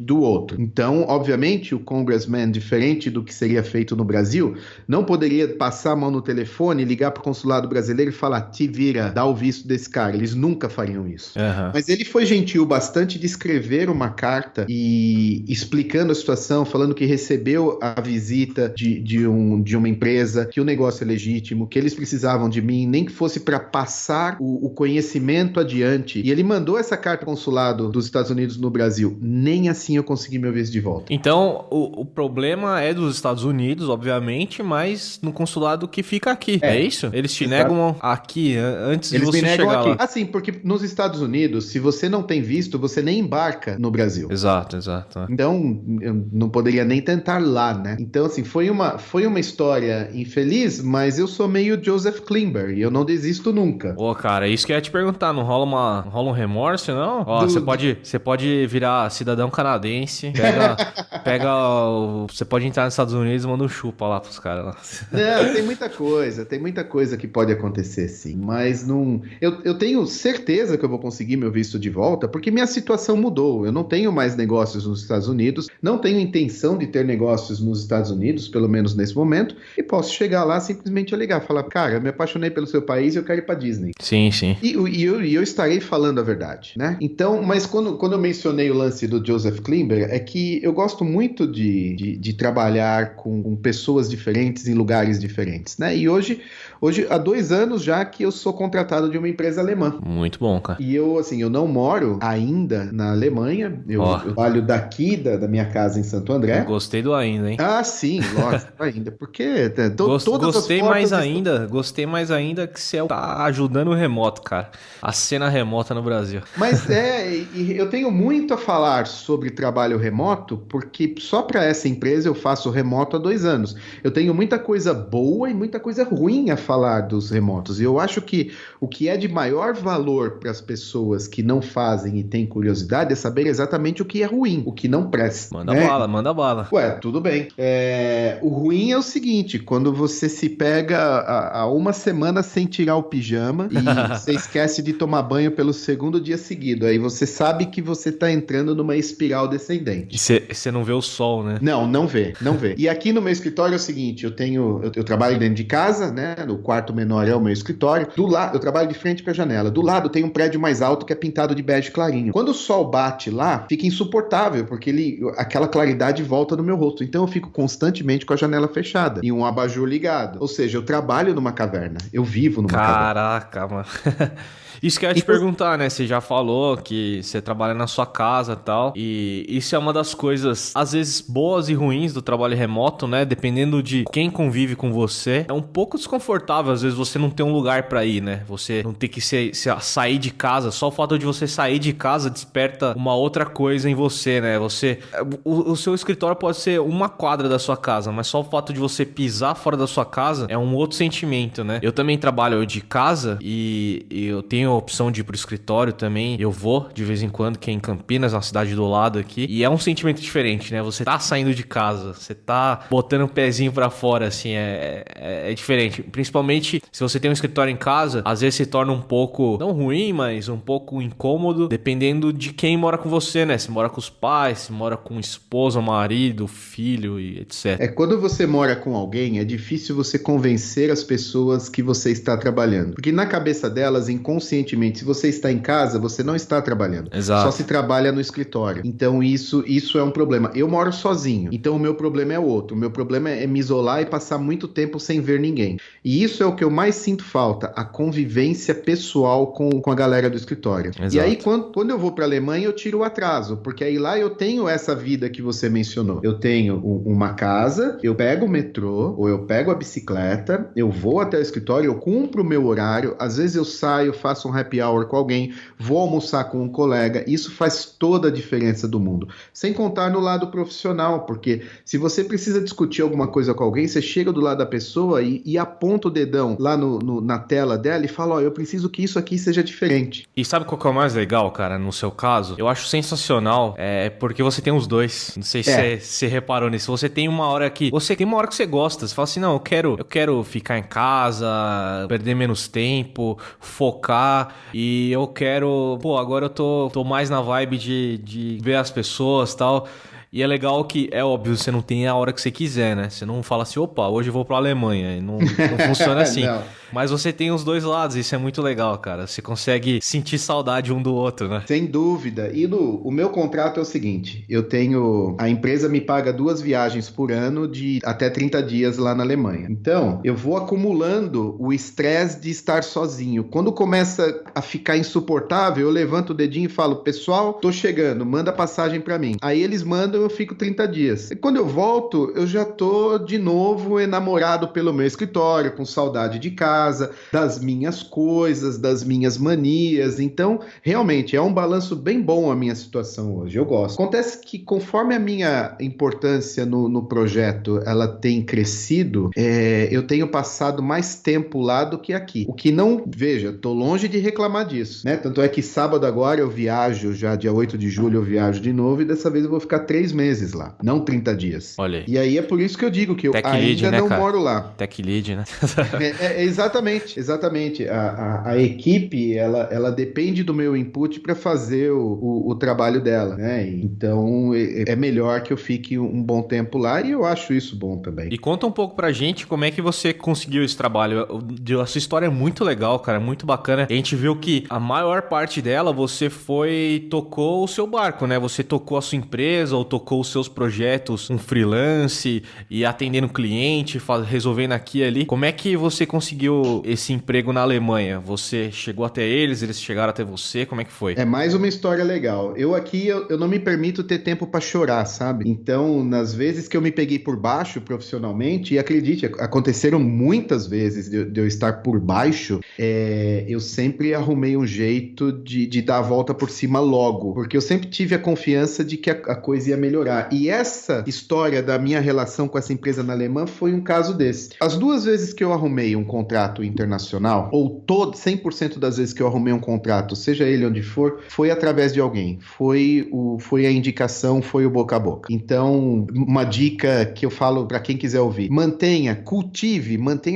do outro. Então, obviamente, o congressman, diferente do que seria feito no Brasil, não poderia passar a mão no telefone, ligar para o consulado brasileiro e falar, te vira, dá o visto desse cara. Eles nunca fariam isso. Uhum. Mas ele foi gentil bastante de escrever uma carta e explicando a situação, falando que recebeu a visita de uma empresa, que o negócio é legítimo, que eles precisavam de mim, nem que fosse para passar o conhecimento adiante. E ele mandou essa carta ao consulado dos Estados Unidos no Brasil. Nem assim eu consegui meu visto de volta. Então, o problema é dos Estados Unidos, obviamente, mas no consulado que fica aqui. É isso? Eles te negam aqui, antes de você chegar lá. Assim, porque nos Estados Unidos, se você não tem visto, você nem embarca no Brasil. Exato. Então, eu não poderia nem tentar lá, né? Então, assim, foi uma história infeliz, mas eu sou meio Joseph Klimber e eu não desisto nunca. Ô, cara, isso que eu ia te perguntar, não rola um remorso, não? Ó, você pode virar cidadão canadense, você pode entrar nos Estados Unidos e manda um chupa lá pros caras lá. Não, tem muita coisa que pode acontecer, sim, mas não... Eu tenho certeza que eu vou conseguir meu visto de volta, porque minha situação mudou. Eu não tenho mais negócios nos Estados Unidos, não tenho intenção de ter negócios nos Estados Unidos, pelo menos nesse momento, e posso chegar lá simplesmente ligar, falar, cara, eu me apaixonei pelo seu país e eu quero ir pra Disney. Sim. E eu estarei falando a verdade, né? Então, mas quando eu mencionei o lance do Joseph Klimber, é que eu gosto muito de trabalhar com pessoas diferentes em lugares diferentes, né? E hoje, há 2 anos já que eu sou contratado de uma empresa alemã. Muito bom, cara. E eu não moro ainda na Alemanha, eu trabalho daqui da minha casa em Santo André. Eu gostei do ainda, hein? Ah, sim, lógico, ainda, porque todas gostei as mais ainda, gostei mais ainda que você tá ajudando o remoto, cara. A cena remota no Brasil. Mas eu tenho muito a falar sobre trabalho remoto, porque só para essa empresa eu faço remoto há 2 anos. Eu tenho muita coisa boa e muita coisa ruim a falar dos remotos. E eu acho que o que é de maior valor para as pessoas que não fazem e têm curiosidade é saber exatamente o que é ruim, o que não presta. Manda bala. Ué, tudo bem. O ruim é o seguinte, quando você se pega há 1 semana sem tirar o pijama e você esquece de tomar banho pelo 2º dia seguido, aí você sabe que você tá entrando numa espiral descendente. E você não vê o sol, né? Não vê. E aqui no meu escritório é o seguinte, eu trabalho dentro de casa, né, no quarto menor é o meu escritório. Do lado, eu trabalho de frente para a janela. Do lado tem um prédio mais alto que é pintado de bege clarinho. Quando o sol bate lá, fica insuportável, porque aquela claridade volta no meu rosto. Então eu fico constantemente com a janela fechada e um abajur ligado. Ou seja, eu trabalho numa caverna. Eu vivo numa caverna. Caraca, mano. Isso que eu ia te perguntar, né? Você já falou que você trabalha na sua casa e tal. E isso é uma das coisas, às vezes, boas e ruins do trabalho remoto, né? Dependendo de quem convive com você. É um pouco desconfortável, às vezes, você não ter um lugar pra ir, né? Você não ter que sair de casa. Só o fato de você sair de casa desperta uma outra coisa em você, né? O seu escritório pode ser uma quadra da sua casa, mas só o fato de você pisar fora da sua casa é um outro sentimento, né? Eu também trabalho de casa e eu tenho a opção de ir pro escritório também. Eu vou de vez em quando, que é em Campinas, na cidade do lado aqui. E é um sentimento diferente, né? Você tá saindo de casa, você tá botando o pezinho pra fora, assim, é diferente. Principalmente se você tem um escritório em casa, às vezes se torna um pouco, não ruim, mas um pouco incômodo, dependendo de quem mora com você, né? Se mora com os pais, se mora com esposa, marido, filho e etc. Quando você mora com alguém, é difícil você convencer as pessoas que você está trabalhando. Porque na cabeça delas, inconscientemente, se você está em casa, você não está trabalhando. Exato. Só se trabalha no escritório. Então isso é um problema. Eu moro sozinho, então o meu problema é outro. O meu problema é me isolar e passar muito tempo sem ver ninguém. E isso é o que eu mais sinto falta, a convivência pessoal com a galera do escritório. Exato. E aí, quando eu vou para a Alemanha, eu tiro o atraso, porque aí lá eu tenho essa vida que você mencionou. Eu tenho uma casa, eu pego o metrô, ou eu pego a bicicleta, eu vou até o escritório, eu cumpro o meu horário, às vezes eu saio, faço um happy hour com alguém, vou almoçar com um colega, isso faz toda a diferença do mundo. Sem contar no lado profissional, porque se você precisa discutir alguma coisa com alguém, você chega do lado da pessoa e aponta o dedão lá na tela dela e fala, eu preciso que isso aqui seja diferente. E sabe qual que é o mais legal, cara, no seu caso? Eu acho sensacional, porque você tem os dois. Não sei se você reparou nisso. Você tem uma hora que você gosta, você fala assim, não, eu quero ficar em casa, perder menos tempo, focar, e eu quero, agora eu tô mais na vibe de ver as pessoas e tal. E é legal que, é óbvio, você não tem a hora que você quiser, né? Você não fala assim, hoje eu vou pra Alemanha. Não funciona assim. Não. Mas você tem os dois lados, isso é muito legal, cara. Você consegue sentir saudade um do outro, né? Sem dúvida. E o meu contrato é o seguinte, a empresa me paga 2 viagens por ano de até 30 dias lá na Alemanha. Então, eu vou acumulando o estresse de estar sozinho. Quando começa a ficar insuportável, eu levanto o dedinho e falo, pessoal, tô chegando, manda passagem pra mim. Aí eles mandam, eu fico 30 dias. E quando eu volto, eu já tô de novo enamorado pelo meu escritório, com saudade de casa, das minhas coisas, das minhas manias. Então, realmente, é um balanço bem bom a minha situação hoje. Eu gosto. Acontece que, conforme a minha importância no projeto ela tem crescido, eu tenho passado mais tempo lá do que aqui. O que não... Veja, tô longe de reclamar disso, né? Tanto é que sábado agora eu viajo, já dia 8 de julho eu viajo de novo, e dessa vez eu vou ficar 3 meses lá, não 30 dias. Olha aí. E aí é por isso que eu digo que eu Tech ainda lead, né, não cara? moro lá. Tech lead, né? Exatamente. A equipe, ela depende do meu input para fazer o trabalho dela, né? Então, é melhor que eu fique um bom tempo lá, e eu acho isso bom também. E conta um pouco pra gente como é que você conseguiu esse trabalho. A sua história é muito legal, cara, muito bacana. A gente viu que a maior parte dela você tocou o seu barco, né? Você tocou a sua empresa ou tocou os seus projetos, um freelance e atendendo cliente, resolvendo aqui e ali. Como é que você conseguiu esse emprego na Alemanha? Você chegou até eles chegaram até você? Como é que foi? É mais uma história legal. Eu não me permito ter tempo para chorar, sabe? Então, nas vezes que eu me peguei por baixo profissionalmente, e acredite, aconteceram muitas vezes de eu estar por baixo, eu sempre arrumei um jeito de dar a volta por cima logo, porque eu sempre tive a confiança de que a coisa ia melhorar. E essa história da minha relação com essa empresa na Alemanha foi um caso desse. As 2 vezes que eu arrumei um contrato internacional, ou 100% das vezes que eu arrumei um contrato, seja ele onde for, foi através de alguém. Foi a indicação, foi o boca a boca. Então, uma dica que eu falo para quem quiser ouvir: mantenha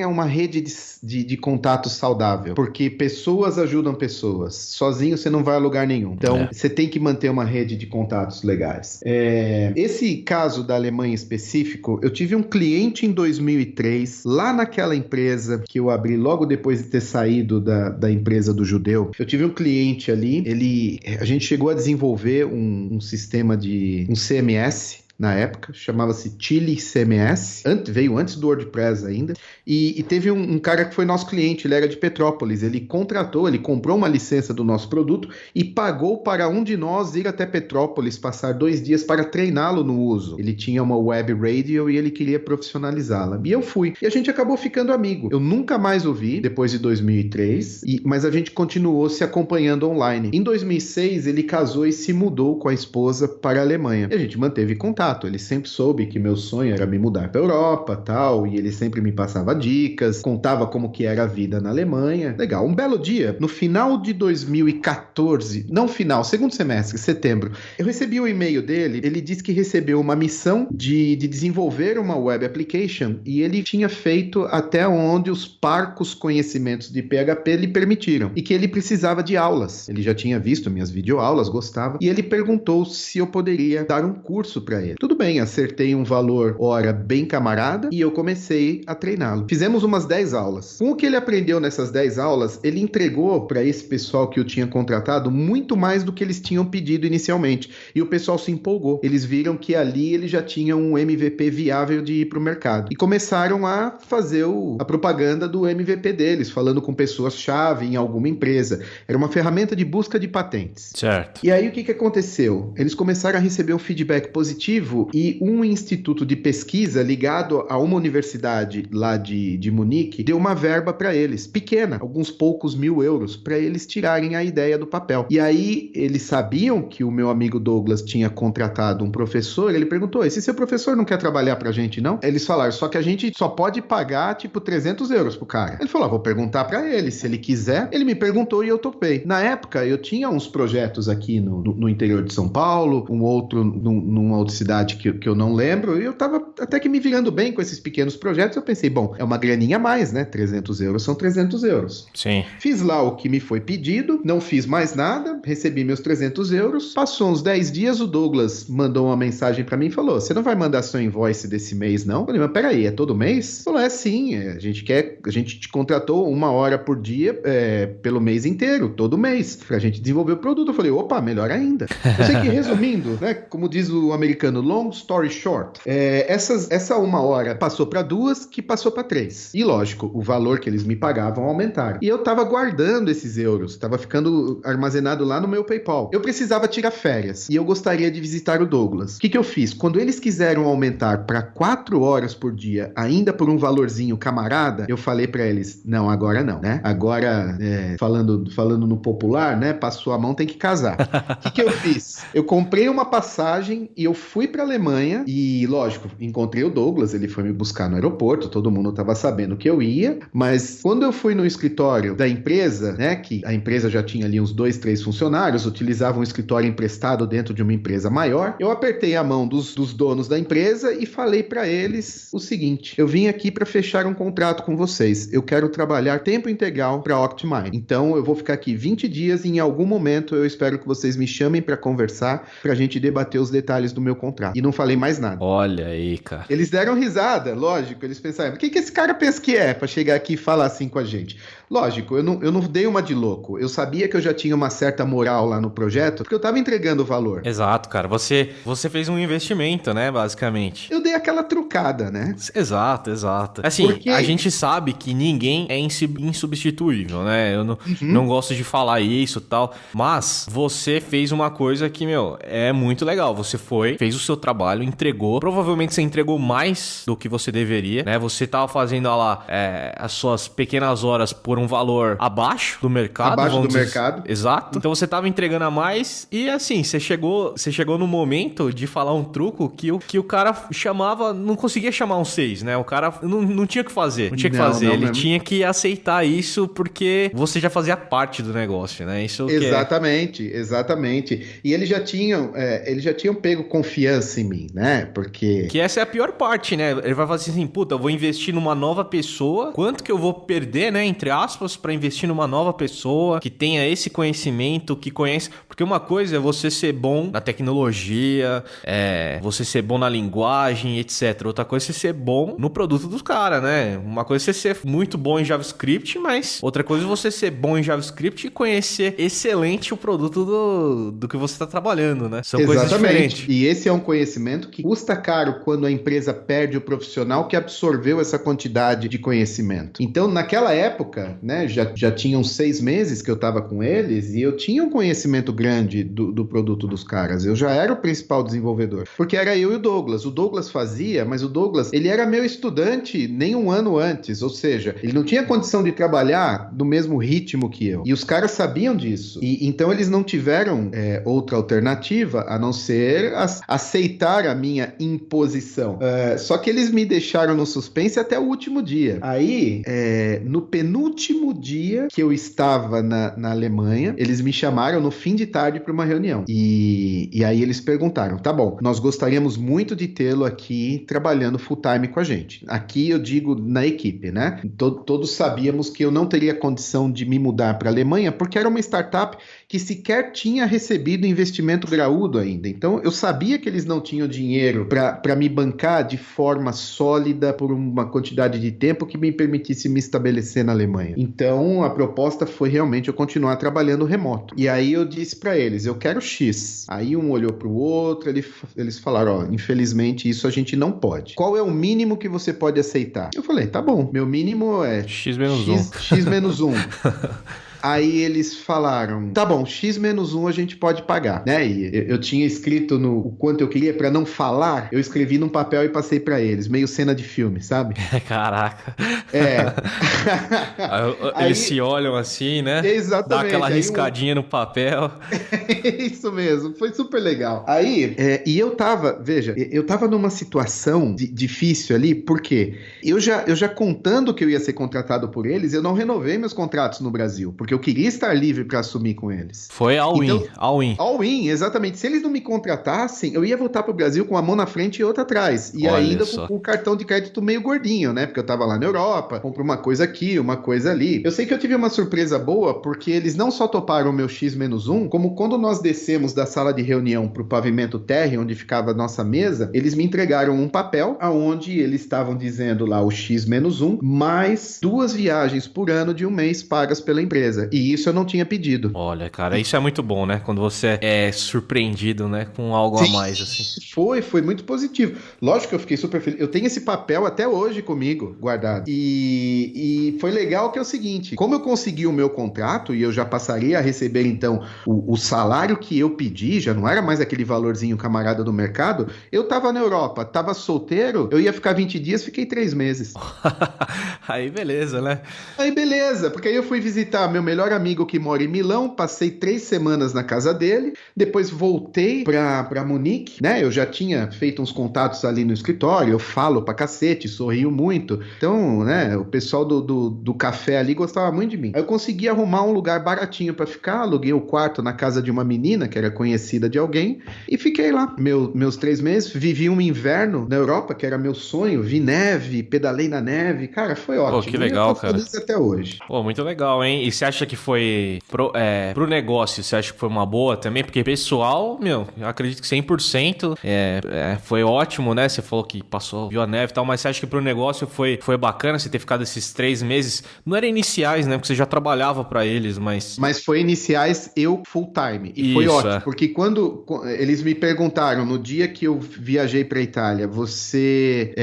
uma rede de contatos saudável, porque pessoas ajudam pessoas. Sozinho você não vai a lugar nenhum. Então, você tem que manter uma rede de contatos legais. Esse caso da Alemanha em específico, eu tive um cliente em 2003, lá naquela empresa que eu abri logo depois de ter saído da empresa do judeu. Eu tive um cliente ali, a gente chegou a desenvolver um sistema um CMS, na época, chamava-se Chili CMS, veio antes do WordPress ainda, e teve um cara que foi nosso cliente, ele era de Petrópolis, ele comprou uma licença do nosso produto e pagou para um de nós ir até Petrópolis, passar 2 dias para treiná-lo no uso. Ele tinha uma web radio e ele queria profissionalizá-la. E eu fui. E a gente acabou ficando amigo. Eu nunca mais ouvi, depois de 2003, mas a gente continuou se acompanhando online. Em 2006, ele casou e se mudou com a esposa para a Alemanha. E a gente manteve contato. Ele sempre soube que meu sonho era me mudar para a Europa, tal, e ele sempre me passava dicas, contava como que era a vida na Alemanha. Legal. Um belo dia, no final de 2014, não final, segundo semestre, setembro, eu recebi um e-mail dele, ele disse que recebeu uma missão de desenvolver uma web application e ele tinha feito até onde os parcos conhecimentos de PHP lhe permitiram e que ele precisava de aulas. Ele já tinha visto minhas videoaulas, gostava, e ele perguntou se eu poderia dar um curso para ele. Tudo bem, acertei um valor hora bem camarada e eu comecei a treiná-lo. Fizemos umas 10 aulas. Com o que ele aprendeu nessas 10 aulas, ele entregou para esse pessoal que eu tinha contratado muito mais do que eles tinham pedido inicialmente. E o pessoal se empolgou. Eles viram que ali ele já tinha um MVP viável de ir para o mercado. E começaram a fazer a propaganda do MVP deles, falando com pessoas-chave em alguma empresa. Era uma ferramenta de busca de patentes. Certo. E aí o que aconteceu? Eles começaram a receber um feedback positivo e um instituto de pesquisa ligado a uma universidade lá de Munique deu uma verba para eles, pequena, alguns poucos €1.000, para eles tirarem a ideia do papel. E aí eles sabiam que o meu amigo Douglas tinha contratado um professor, ele perguntou, esse seu professor não quer trabalhar pra gente não? Eles falaram, só que a gente só pode pagar tipo €300 pro cara. Ele falou, vou perguntar para ele, se ele quiser. Ele me perguntou e eu topei. Na época eu tinha uns projetos aqui no interior de São Paulo, um outro numa outra cidade que eu não lembro, e eu tava até que me virando bem com esses pequenos projetos. Eu pensei, bom, é uma graninha a mais, né? €300 são €300. Sim. Fiz lá o que me foi pedido, não fiz mais nada, recebi meus €300. Passou uns 10 dias, o Douglas mandou uma mensagem pra mim e falou, você não vai mandar seu invoice desse mês, não? Eu falei, mas peraí, é todo mês? Ele falou, sim, a gente te contratou 1 hora por dia pelo mês inteiro, todo mês, pra gente desenvolver o produto. Eu falei, opa, melhor ainda. Eu sei que, resumindo, né, como diz o americano, long story short, essa 1 hora passou para 2, que passou para 3. E lógico, o valor que eles me pagavam aumentaram. E eu tava guardando esses euros, tava ficando armazenado lá no meu PayPal. Eu precisava tirar férias e eu gostaria de visitar o Douglas. O que eu fiz? Quando eles quiseram aumentar para 4 horas por dia, ainda por um valorzinho camarada, eu falei para eles, não, agora não, né? Agora, falando no popular, né? Passou a mão, tem que casar. O que eu fiz? Eu comprei uma passagem e eu fui para Alemanha e, lógico, encontrei o Douglas, ele foi me buscar no aeroporto, todo mundo estava sabendo que eu ia, mas quando eu fui no escritório da empresa, né, que a empresa já tinha ali uns 2, 3 funcionários, utilizava um escritório emprestado dentro de uma empresa maior, eu apertei a mão dos donos da empresa e falei para eles o seguinte, eu vim aqui para fechar um contrato com vocês, eu quero trabalhar tempo integral para Octmine, então eu vou ficar aqui 20 dias e em algum momento eu espero que vocês me chamem para conversar, para a gente debater os detalhes do meu contrato. E não falei mais nada. Olha aí, cara. Eles deram risada, lógico. Eles pensaram, o que esse cara pensa que é pra chegar aqui e falar assim com a gente? Lógico, eu não dei uma de louco. Eu sabia que eu já tinha uma certa moral lá no projeto, porque eu tava entregando o valor. Exato, cara. Você fez um investimento, né, basicamente. Eu dei aquela trucada, né? Exato. Assim, porque a gente sabe que ninguém é insubstituível, né? Eu não gosto de falar isso e tal, mas você fez uma coisa que, é muito legal. Você fez o seu trabalho, entregou. Provavelmente você entregou mais do que você deveria, né? Você tava fazendo lá as suas pequenas horas por um valor abaixo do mercado. Abaixo do mercado. Exato. Então você tava entregando a mais e assim, você chegou no momento de falar um truco que o cara chamava, não conseguia chamar um 6, né? O cara não tinha o que fazer. Não tinha o que fazer. Ele tinha que aceitar isso porque você já fazia parte do negócio, né? Isso exatamente. E eles já tinham pego confiança confiança em mim, né? Porque... Que essa é a pior parte, né? Ele vai falar assim, puta, eu vou investir numa nova pessoa, quanto que eu vou perder, né, entre aspas, pra investir numa nova pessoa que tenha esse conhecimento, que conhece... Porque uma coisa é você ser bom na tecnologia, você ser bom na linguagem, etc. Outra coisa é você ser bom no produto dos caras, né? Uma coisa é você ser muito bom em JavaScript, mas outra coisa é você ser bom em JavaScript e conhecer excelente o produto do que você tá trabalhando, né? São coisas diferentes. E esse é um conhecimento que custa caro quando a empresa perde o profissional que absorveu essa quantidade de conhecimento. Então, naquela época, né, já tinham 6 meses que eu estava com eles e eu tinha um conhecimento grande do produto dos caras. Eu já era o principal desenvolvedor, porque era eu e o Douglas. O Douglas fazia, mas o Douglas, ele era meu estudante nem um ano antes, ou seja, ele não tinha condição de trabalhar no mesmo ritmo que eu. E os caras sabiam disso. E então eles não tiveram outra alternativa a não ser aceitar a minha imposição. Só que eles me deixaram no suspense até o último dia. Aí, no penúltimo dia que eu estava na Alemanha, eles me chamaram no fim de tarde para uma reunião. E aí eles perguntaram, tá bom, nós gostaríamos muito de tê-lo aqui trabalhando full time com a gente. Aqui eu digo na equipe, né? Todos sabíamos que eu não teria condição de me mudar para a Alemanha porque era uma startup que sequer tinha recebido investimento graúdo ainda. Então, eu sabia que eles não tinham dinheiro para me bancar de forma sólida por uma quantidade de tempo que me permitisse me estabelecer na Alemanha. Então, a proposta foi realmente eu continuar trabalhando remoto. E aí eu disse para eles, eu quero X. Aí um olhou para o outro, eles falaram, ó, infelizmente isso a gente não pode. Qual é o mínimo que você pode aceitar? Eu falei, tá bom, meu mínimo é X-1. Aí eles falaram, tá bom, X-1 a gente pode pagar, né? E eu tinha escrito o quanto eu queria, pra não falar, eu escrevi num papel e passei pra eles, meio cena de filme, sabe? Caraca. Aí, eles se olham assim, né? Exatamente. Dá aquela riscadinha no papel. Isso mesmo, foi super legal. Aí, e eu tava, veja, eu tava numa situação difícil ali, porque eu já contando que eu ia ser contratado por eles, eu não renovei meus contratos no Brasil, porque eu queria estar livre para assumir com eles. Foi all-in. All-in, exatamente. Se eles não me contratassem, eu ia voltar pro Brasil com uma mão na frente e outra atrás. E Olha ainda só. com o cartão de crédito meio gordinho, né? Porque eu tava lá na Europa, compro uma coisa aqui, uma coisa ali. Eu sei que eu tive uma surpresa boa, porque eles não só toparam o meu X-1, como quando nós descemos da sala de reunião pro pavimento térreo, onde ficava a nossa mesa, eles me entregaram um papel, aonde eles estavam dizendo lá o X-1, mais 2 viagens por ano de 1 mês pagas pela empresa. E isso eu não tinha pedido. Olha, cara, isso é muito bom, né? Quando você é surpreendido, né? Com algo a mais, assim. Foi muito positivo. Lógico que eu fiquei super feliz. Eu tenho esse papel até hoje comigo, guardado. E foi legal que é o seguinte, como eu consegui o meu contrato e eu já passaria a receber, então, o salário que eu pedi, já não era mais aquele valorzinho camarada do mercado, eu tava na Europa, tava solteiro, eu ia ficar 20 dias, fiquei 3 meses. Aí beleza, né? Aí beleza, porque aí eu fui visitar meu melhor amigo que mora em Milão, passei 3 semanas na casa dele, depois voltei pra Munique, né? Eu já tinha feito uns contatos ali no escritório, eu falo pra cacete, sorrio muito. Então, né, o pessoal do café ali gostava muito de mim. Aí eu consegui arrumar um lugar baratinho pra ficar, aluguei o quarto na casa de uma menina que era conhecida de alguém e fiquei lá. Meus 3 meses, vivi um inverno na Europa, que era meu sonho, vi neve, pedalei na neve, cara, foi ótimo. Pô, que legal, eu tô feliz até hoje. Pô, muito legal, hein? E você acha que foi pro negócio, você acha que foi uma boa também? Porque pessoal, meu, eu acredito que 100% foi ótimo, né? Você falou que viu a neve e tal, mas você acha que pro negócio foi bacana você ter ficado esses 3 meses? Não era iniciais, né? Porque você já trabalhava pra eles, mas... Mas foi iniciais, eu full time. E foi ótimo, porque quando eles me perguntaram, no dia que eu viajei pra Itália, você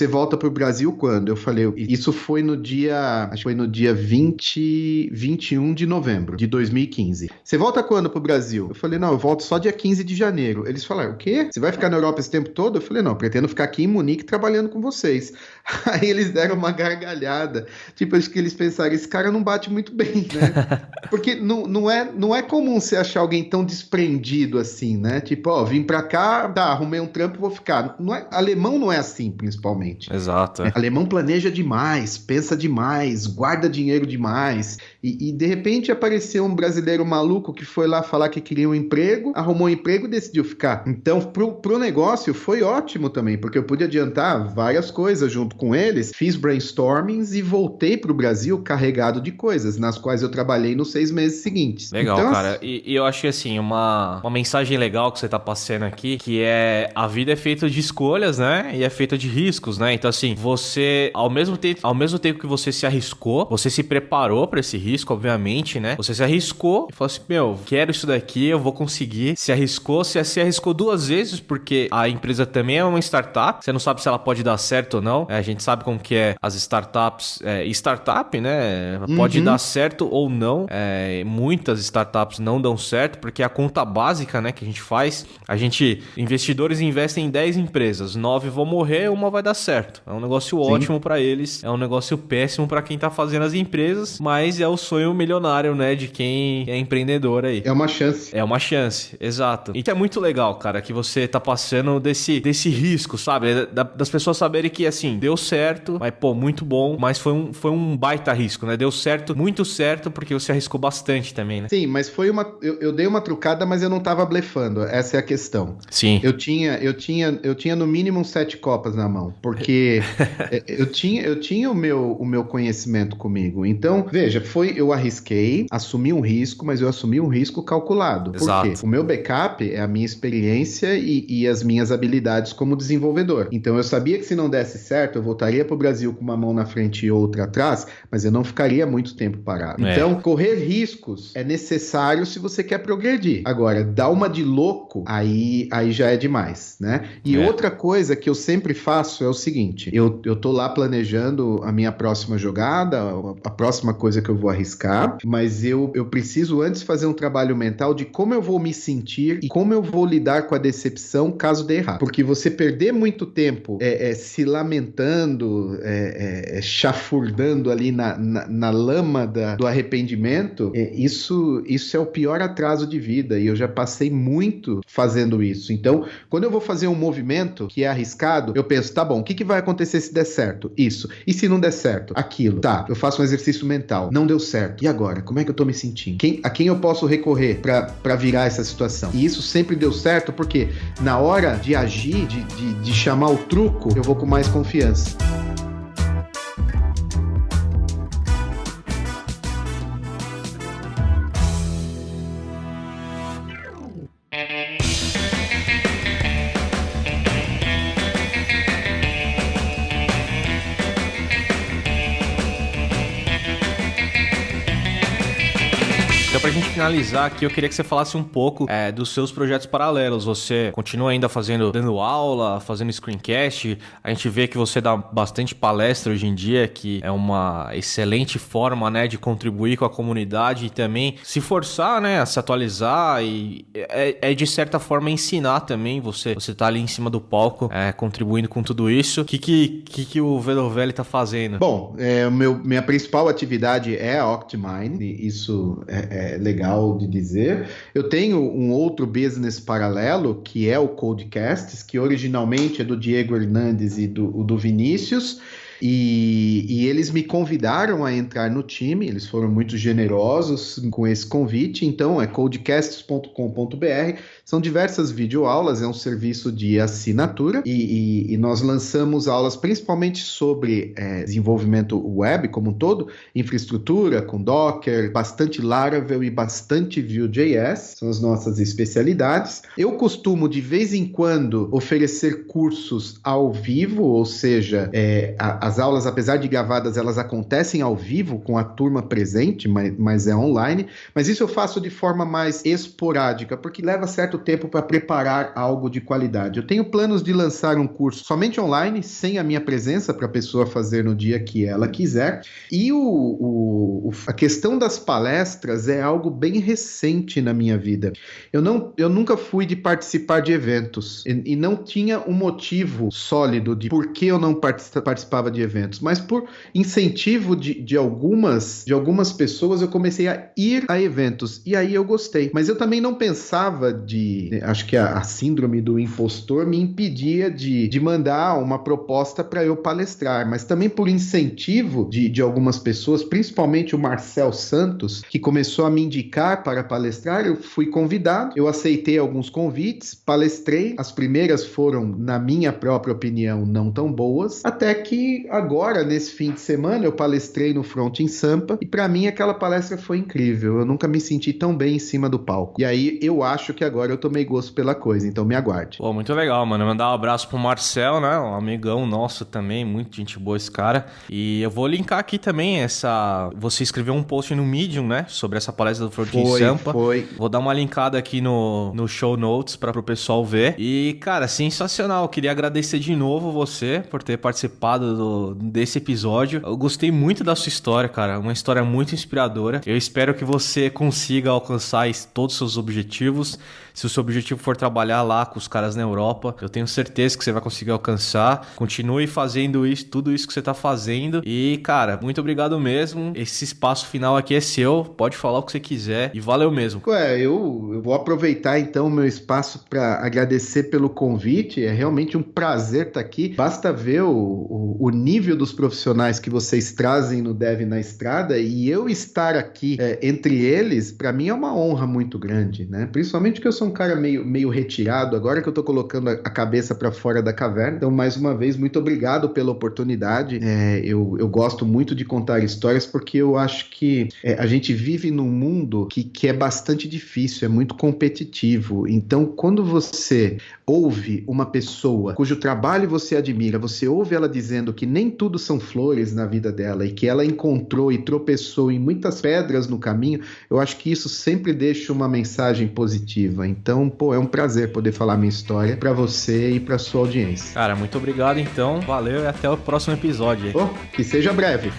volta pro Brasil quando? Eu falei, isso foi no dia, acho que foi no dia 21 de novembro de 2015. Você volta quando pro Brasil? Eu falei, não, eu volto só dia 15 de janeiro. Eles falaram, o quê? Você vai ficar na Europa esse tempo todo? Eu falei, não, pretendo ficar aqui em Munique trabalhando com vocês. Aí eles deram uma gargalhada. Tipo, acho que eles pensaram, esse cara não bate muito bem, né? Porque não é comum você achar alguém tão desprendido assim, né? Tipo, ó, vim pra cá, arrumei um trampo, vou ficar. Alemão não é assim, principalmente. Exato. Alemão planeja demais, pensa demais, guarda dinheiro demais. E de repente apareceu um brasileiro maluco que foi lá falar que queria um emprego, arrumou um emprego e decidiu ficar. Então, pro negócio foi ótimo também, porque eu pude adiantar várias coisas junto com eles, fiz brainstormings e voltei pro Brasil carregado de coisas, nas quais eu trabalhei nos 6 meses seguintes. Legal, então, cara. E eu acho que, assim, uma mensagem legal que você tá passando aqui, que é a vida é feita de escolhas, né? E é feita de riscos, né? Então, assim, você, ao mesmo tempo que você se arriscou, você se preparou pra esse risco, obviamente, né? Você se arriscou e falou assim, meu, quero isso daqui, eu vou conseguir. Se arriscou, você se arriscou 2 vezes, porque a empresa também é uma startup, você não sabe se ela pode dar certo ou não. A gente sabe como que é as startups, startup, né? Pode dar certo ou não. Muitas startups não dão certo, porque a conta básica, né, que a gente faz, investidores investem em 10 empresas, 9 vão morrer, uma vai dar certo. É um negócio ótimo pra eles, é um negócio péssimo pra quem tá fazendo as empresas, mas é o sonho milionário, né, de quem é empreendedor aí. É uma chance. É uma chance, exato. E que é muito legal, cara, que você tá passando desse risco, sabe? Das pessoas saberem que, assim, deu certo, mas, pô, muito bom, mas foi um baita risco, né? Deu certo, muito certo, porque você arriscou bastante também, né? Sim, mas foi eu dei uma trucada, mas eu não tava blefando, essa é a questão. Sim. Eu tinha no mínimo 7 copas na mão, porque eu tinha o meu conhecimento comigo. Então, veja, eu arrisquei, assumi um risco, mas eu assumi um risco calculado. Exato. Por quê? O meu backup é a minha experiência e as minhas habilidades como desenvolvedor. Então, eu sabia que se não desse certo, eu voltaria pro Brasil com uma mão na frente e outra atrás, mas eu não ficaria muito tempo parado. Então, correr riscos é necessário se você quer progredir. Agora, dar uma de louco, aí já é demais, né? E outra coisa que eu sempre faço é o seguinte, eu tô lá planejando a minha próxima jogada, a próxima coisa que eu vou arriscar, mas eu preciso antes fazer um trabalho mental de como eu vou me sentir e como eu vou lidar com a decepção caso dê errado. Porque você perder muito tempo se lamentando, chafurdando ali na lama do arrependimento, isso é o pior atraso de vida, e eu já passei muito fazendo isso. Então, quando eu vou fazer um movimento que é arriscado, eu penso, tá bom, o que vai acontecer se der certo? Isso. E se não der certo? Aquilo. Tá, eu faço um exercício mental. Não deu certo. E agora? Como é que eu tô me sentindo? A quem eu posso recorrer pra virar essa situação? E isso sempre deu certo, porque na hora de agir, de chamar o truco, eu vou com mais confiança. Pra gente finalizar aqui, eu queria que você falasse um pouco dos seus projetos paralelos. Você continua ainda dando aula, fazendo screencast. A gente vê que você dá bastante palestra hoje em dia, que é uma excelente forma, né, de contribuir com a comunidade e também se forçar, né, a se atualizar e de certa forma ensinar também. Você tá ali em cima do palco, contribuindo com tudo isso. O que o Vedovelli tá fazendo? Bom, minha principal atividade é a Octimine, e isso é legal de dizer. Eu tenho um outro business paralelo, que é o Codecasts, que originalmente é do Diego Hernandes e do Vinícius, e eles me convidaram a entrar no time, eles foram muito generosos com esse convite, então é codecasts.com.br, são diversas videoaulas, é um serviço de assinatura, e nós lançamos aulas principalmente sobre desenvolvimento web como um todo, infraestrutura com Docker, bastante Laravel e bastante Vue.js, são as nossas especialidades. Eu costumo de vez em quando oferecer cursos ao vivo, ou seja, as aulas, apesar de gravadas, elas acontecem ao vivo com a turma presente, mas é online. Mas isso eu faço de forma mais esporádica, porque leva certo tempo para preparar algo de qualidade. Eu tenho planos de lançar um curso somente online, sem a minha presença, para a pessoa fazer no dia que ela quiser. E a questão das palestras é algo bem recente na minha vida. Eu nunca fui de participar de eventos e não tinha um motivo sólido de por que eu não participava de eventos, mas por incentivo de algumas pessoas, eu comecei a ir a eventos, e aí eu gostei. Mas eu também não pensava acho que a síndrome do impostor me impedia de mandar uma proposta para eu palestrar, mas também por incentivo de algumas pessoas, principalmente o Marcel Santos, que começou a me indicar para palestrar, eu fui convidado, eu aceitei alguns convites, palestrei, as primeiras foram, na minha própria opinião, não tão boas, até que agora, nesse fim de semana, eu palestrei no Front em Sampa, e para mim aquela palestra foi incrível, eu nunca me senti tão bem em cima do palco. E aí eu acho que agora eu tomei gosto pela coisa, então me aguarde. Pô, muito legal, mano. Mandar um abraço pro Marcel, né? Um amigão nosso também, muito gente boa esse cara. E eu vou linkar aqui também você escreveu um post no Medium, né? Sobre essa palestra do Front em Sampa. Foi. Vou dar uma linkada aqui no show notes para o pessoal ver. E, cara, sensacional. Eu queria agradecer de novo você por ter participado desse episódio. Eu gostei muito da sua história, cara. Uma história muito inspiradora. Eu espero que você consiga alcançar todos os seus objetivos. Se o seu objetivo for trabalhar lá com os caras na Europa, eu tenho certeza que você vai conseguir alcançar. Continue fazendo tudo isso que você tá fazendo. E, cara, muito obrigado mesmo. Esse espaço final aqui é seu. Pode falar o que você quiser. E valeu mesmo. Eu vou aproveitar então o meu espaço para agradecer pelo convite. É realmente um prazer estar aqui. Basta ver o nível dos profissionais que vocês trazem no Dev na Estrada, e eu estar aqui entre eles, para mim é uma honra muito grande, né? Principalmente que eu sou um cara meio retirado, agora que eu tô colocando a cabeça para fora da caverna. Então, mais uma vez, muito obrigado pela oportunidade. Eu gosto muito de contar histórias, porque eu acho que a gente vive num mundo que é bastante difícil, é muito competitivo. Então, quando você ouve uma pessoa cujo trabalho você admira, você ouve ela dizendo que nem tudo são flores na vida dela, e que ela encontrou e tropeçou em muitas pedras no caminho, eu acho que isso sempre deixa uma mensagem positiva. Então, é um prazer poder falar minha história para você e para sua audiência. Cara, muito obrigado então. Valeu e até o próximo episódio. Que seja breve.